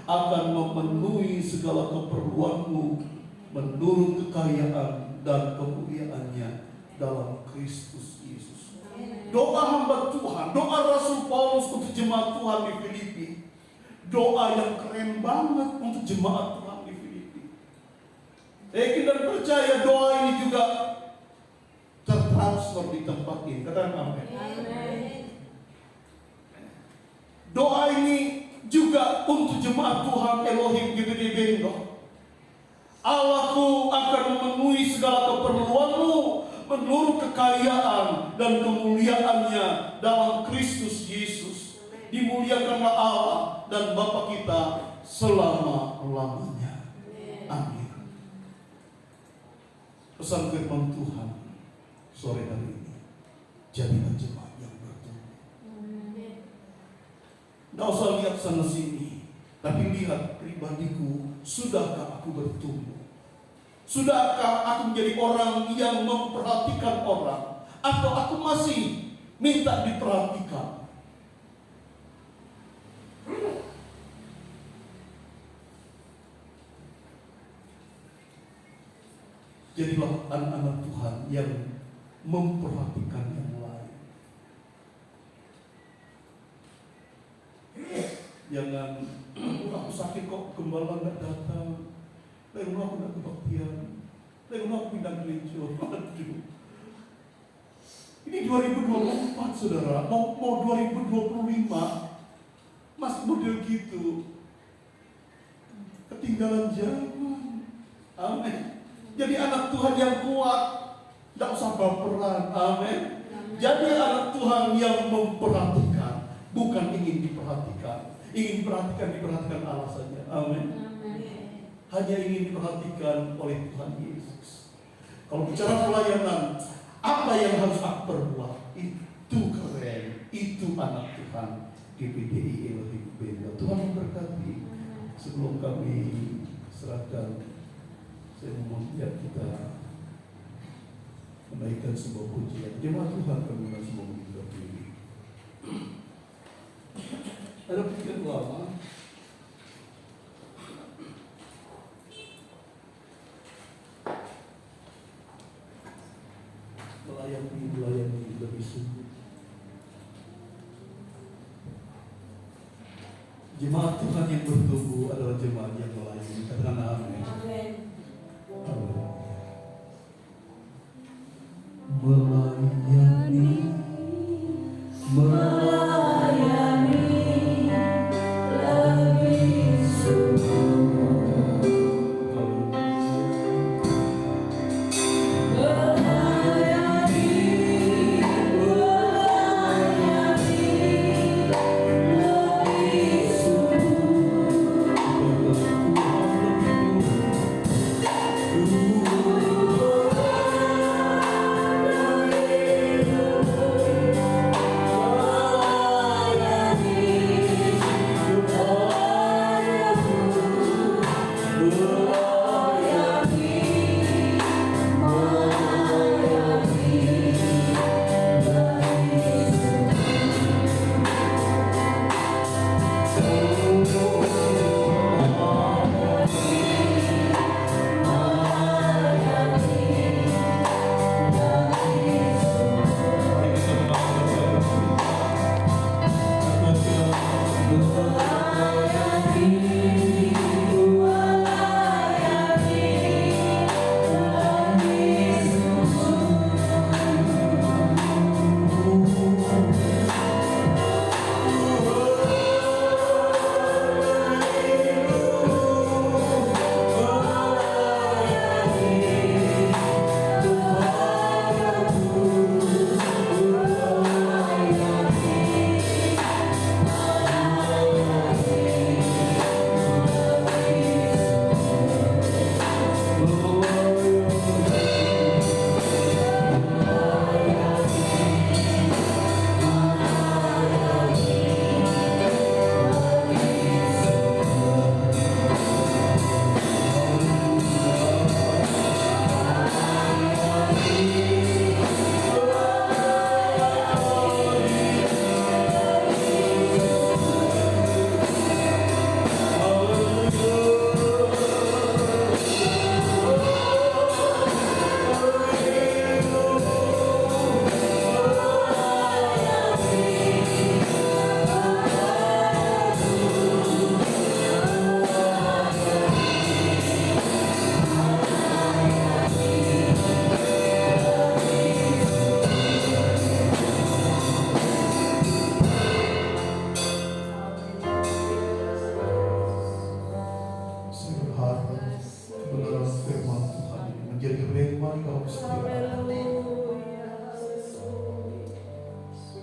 akan memenuhi segala keperluanmu menurut kekayaan dan kemuliaannya dalam Kristus Yesus. Doa hamba Tuhan, doa Rasul Paulus untuk jemaat Tuhan di Filipi. Doa yang keren banget untuk jemaat Tuhan di Filipi. Saya yakin dan percaya doa ini juga tertera pastor di tempat ini. Katakan amin. Amin. Doa ini juga untuk jemaat Tuhan Elohim GBD Bengkok. Allahku akan memenuhi segala keperluanmu menurut kekayaan dan kemuliaannya dalam Kristus Yesus. Dimuliakanlah Allah dan Bapa kita selama-lamanya. Amin. Pesan firman Tuhan sore hari ini, jadilah jemaat yang bertumbuh. Tidak usah lihat sana sini, tapi lihat pribadiku, sudahkah aku bertumbuh? Sudahkah aku menjadi orang yang memperhatikan orang? Atau aku masih minta diperhatikan? Jadilah anak-anak Tuhan yang memperhatikan yang lain. Jangan, aku sakit kok gembala nggak datang. Dari rumah aku nggak kebaktian. Dari rumah aku pindah gereja. Aduh. Ini 2024 saudara, mau 2025 masih model gitu. Ketinggalan zaman. Amin. Jadi anak Tuhan yang kuat, tidak usah baperan. Amin. Jadi anak Tuhan yang memperhatikan, bukan ingin diperhatikan. Ingin diperhatikan Allah saja. Amin. Hanya ingin diperhatikan oleh Tuhan Yesus. Kalau bicara pelayanan, apa yang harus aku perbuat? Itu keren. Itu anak Tuhan GBDI Elohim Bengkok. Tuhan memberkati. Sebelum kami serahkan, saya memohon kita menaikkan sebuah pujian. Jemaat Tuhan, kami masih mau berdiri. Ada pikiran lama. Melayani lebih sungguh. Jemaat Tuhan yang bertumbuh adalah jemaat yang melayani. Katakan amin. Amin. Melayani, Melayani lebih sungguh. Melayani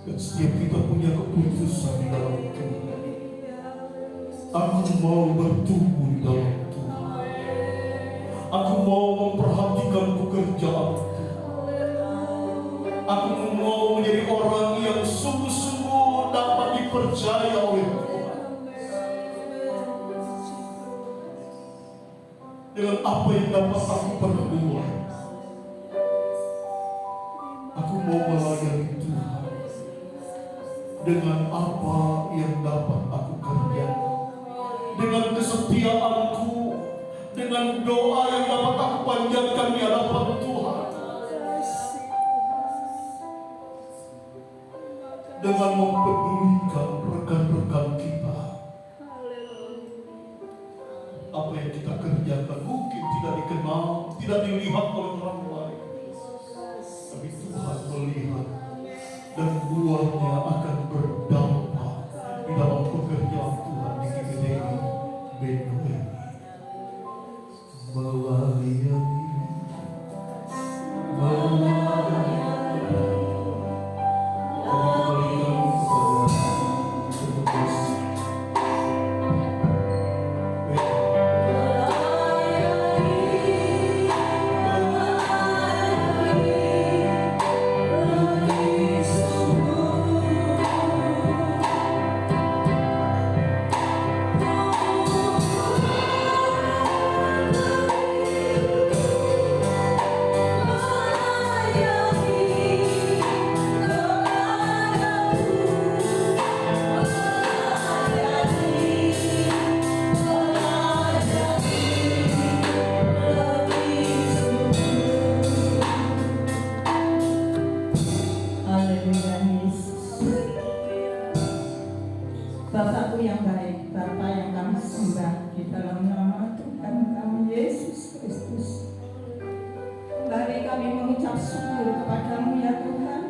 Dan setiap kita punya keputusan di dalam Tuhan. Aku mau bertumbuh di dalam Tuhan. Aku mau memperhatikan pekerjaan Tuhan. Aku mau menjadi orang yang sungguh-sungguh dapat dipercaya oleh Tuhan. Dengan apa yang dapat aku perbuat, aku mau melayani Tuhan. Dengan apa yang dapat aku kerjakan, dengan kesetiaanku, dengan doa yang dapat aku panjatkan di hadapan Tuhan, dengan mempedulikan rekan-rekan kita. Apa yang kita kerjakan mungkin tidak dikenal, tidak dilihat oleh orang lain, tapi Tuhan melihat dan buahnya akan berdampak di dalam pekerjaan Tuhan di GPDI Benue. Melayani, Bapakku yang baik, Bapa yang kami sembah di dalam nama Tuhan kami Yesus Kristus. Mari kami mengucap syukur kepadamu ya Tuhan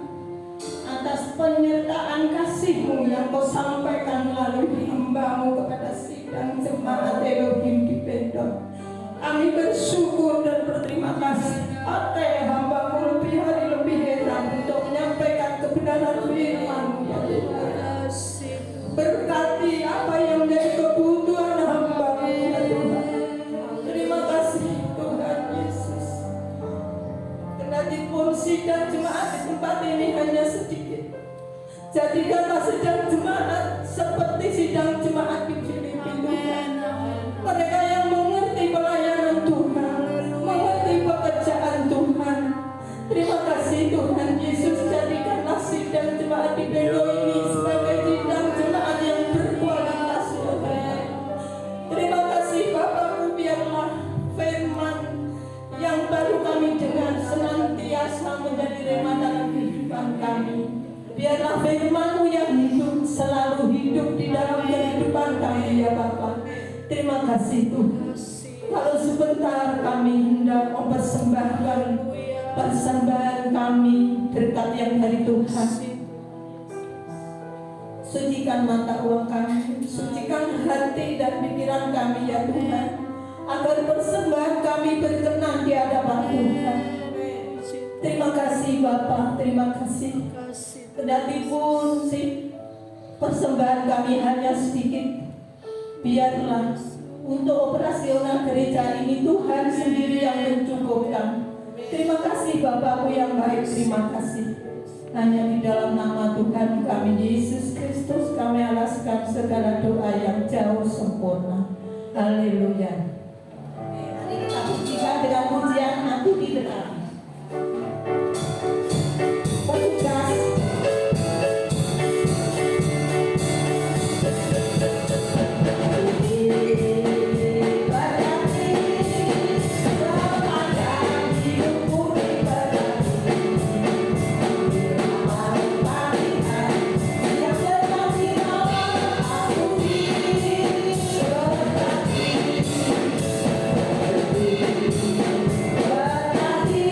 atas penyertaan kasih-Mu yang Kau sampaikan melalui hamba-Mu kepada sidang jemaat Elohim di Bendor. Kami bersyukur dan berterima kasih atas hamba-Mu lebih hari lebih heran untuk menyampaikan kebenaran firman-Mu ya Tuhan. Berkati apa yang menjadi kebutuhan hamba ya Tuhan. Terima kasih Tuhan Yesus. Kendatipun sidang jemaat di tempat ini hanya sedikit, jadikanlah sidang jemaat seperti sidang jemaat di Filipina. Mereka yang mengerti pelayanan Tuhan, mengerti pekerjaan Tuhan. Terima kasih Tuhan Yesus, jadikanlah sidang jemaat di Bendo ini sebagai sidang jemaat yang berkualitas Tuhan. Terima kasih Bapakku, biarlah firman yang baru kami dengar senantiasa menjadi rema dalam kehidupan kami. Biarlah firman-Mu yang hidup selalu hidup di dalam kehidupan kami ya Bapa. Terima kasih Tuhan. Kalau sebentar kami hendak mempersembahkan persembahan kami berkat yang dari Tuhan. Sucikan mata uang kami, sucikan hati dan pikiran kami ya Tuhan, agar persembahan kami berkenan di hadapan Tuhan. Terima kasih Bapa, terima kasih. Kendatipun si persembahan kami hanya sedikit, biarlah untuk operasional gereja ini Tuhan sendiri yang mencukupkan. Terima kasih Bapakku yang baik, terima kasih. Hanya di dalam nama Tuhan kami Yesus Kristus kami alaskan segala doa yang jauh sempurna. Haleluya. Mari kita pujikan dengan pujian Aku Diberkati. Petugas berkati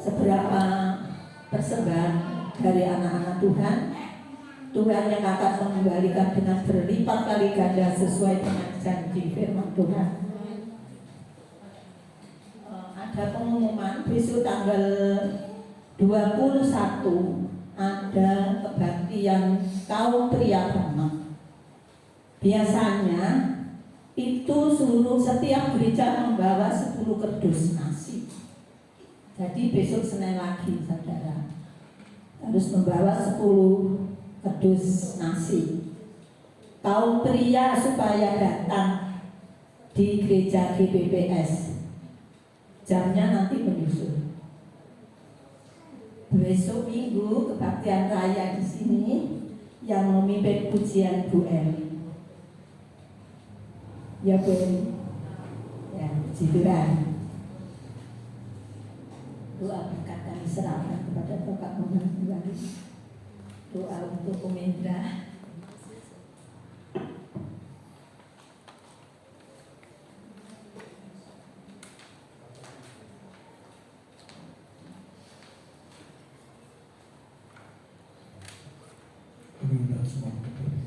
seberapa tersebar dari anak-anak Tuhan, Tuhan yang akan mengembalikan dengan berlipat kali ganda sesuai dengan janji firman Tuhan. Ada pengumuman besok tanggal 21 ada kebaktian kaum pria Brahma. Biasanya itu setiap gereja membawa 10 kerdus nasi. Jadi besok Senin lagi saudara harus membawa 10 kerdus nasi. Kaum pria supaya datang di gereja GBPS. Jamnya nanti menyusul. Besok Minggu kebaktian raya di sini yang memimpin pujian Bu Eli. Ya Bu Eli. Ya, puji Tuhan. Doa berkat kami serahkan kepada Bapak Muhammad Tuhan. Doa untuk Komendra. Kami undang semua kepada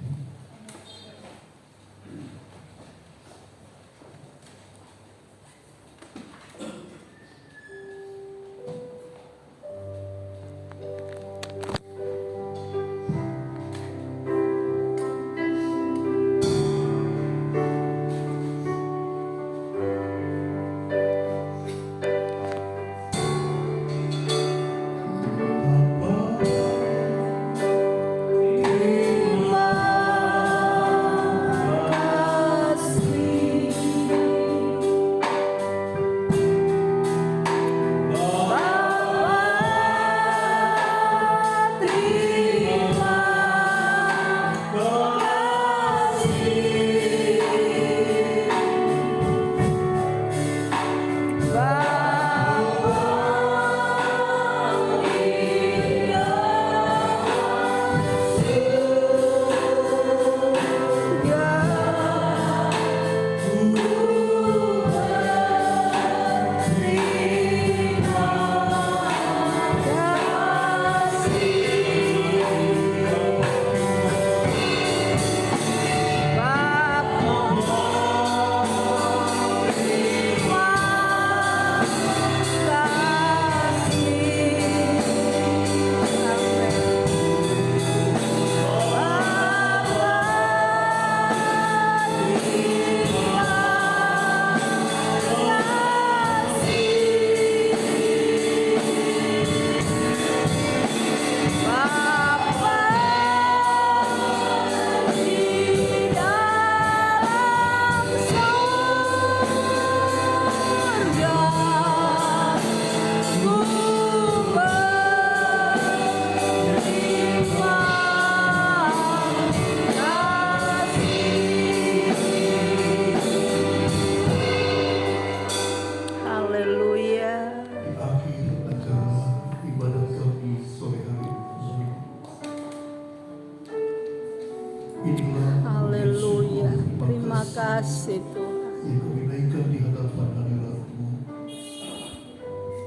Haleluya. Terima kasih Tuhan. yang kami naikkan di hadapan hadirat-Mu.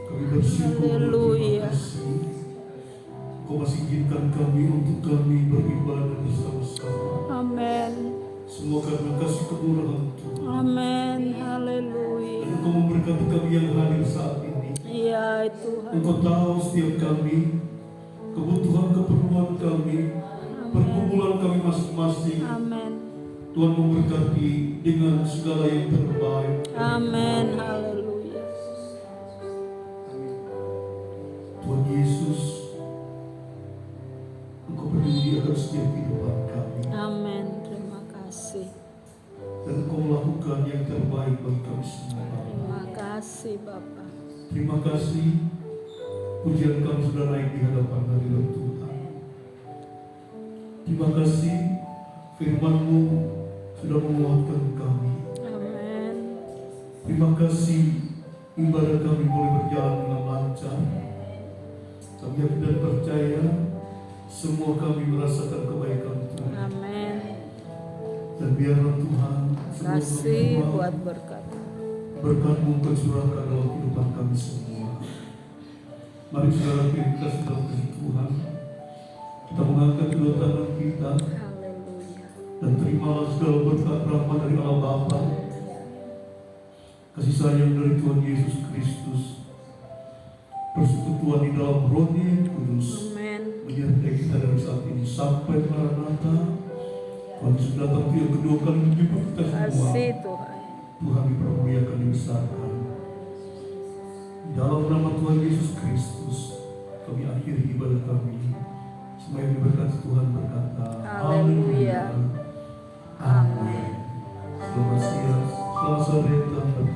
Kami bersyukur. Haleluya. Terima kasih. Kau masih izinkan kami untuk kami beribadah bersama-sama. Amin. Semua karena kasih kemurahan Tuhan. Amin. Haleluya. Dan Engkau memberkati kami yang hadir saat ini. Iya Tuhan. Engkau tahu setiap kami, kebutuhan keperluan kami, pergumulan kami masing-masing. Amin. Tuhan memberkati dengan segala yang terbaik. Amin. Haleluya. Tuhan Yesus, Engkau peduli akan setiap kehidupan kami. Amin. Terima kasih. Dan Engkau melakukan yang terbaik bagi kami semua. Terima kasih Bapak. Terima kasih. Pujian kami sudah naik di hadapan hadirat Tuhan. Terima kasih firman-Mu sudah menguatkan kami. Amin. Terima kasih ibadah kami boleh berjalan dengan lancar. Kami yakin dan percaya semua kami merasakan kebaikan Tuhan. Amin. Dan biarlah Tuhan Kasih buat berkat. berkat-Mu tercurahkan dalam kehidupan kami semua. Mari saudara kita dalam kasih Tuhan, kita mengangkat kedua tangan kita dan terimalah segala berkat rahmat dari Allah Bapa, kasih sayang dari Tuhan Yesus Kristus, persekutuan di dalam Roh yang Kudus menyertai kita dari saat ini sampai Maranatha. Tuhan Yesus datang yang kedua kali menjemput kita semua. Tuhan dipermuliakan, dibesarkan. Dalam nama Tuhan Yesus Kristus kami akhiri ibadah kami. Semua yang diberkati Tuhan berkata haleluya. Amin. Selamat siang, selamat sore, Tuhan.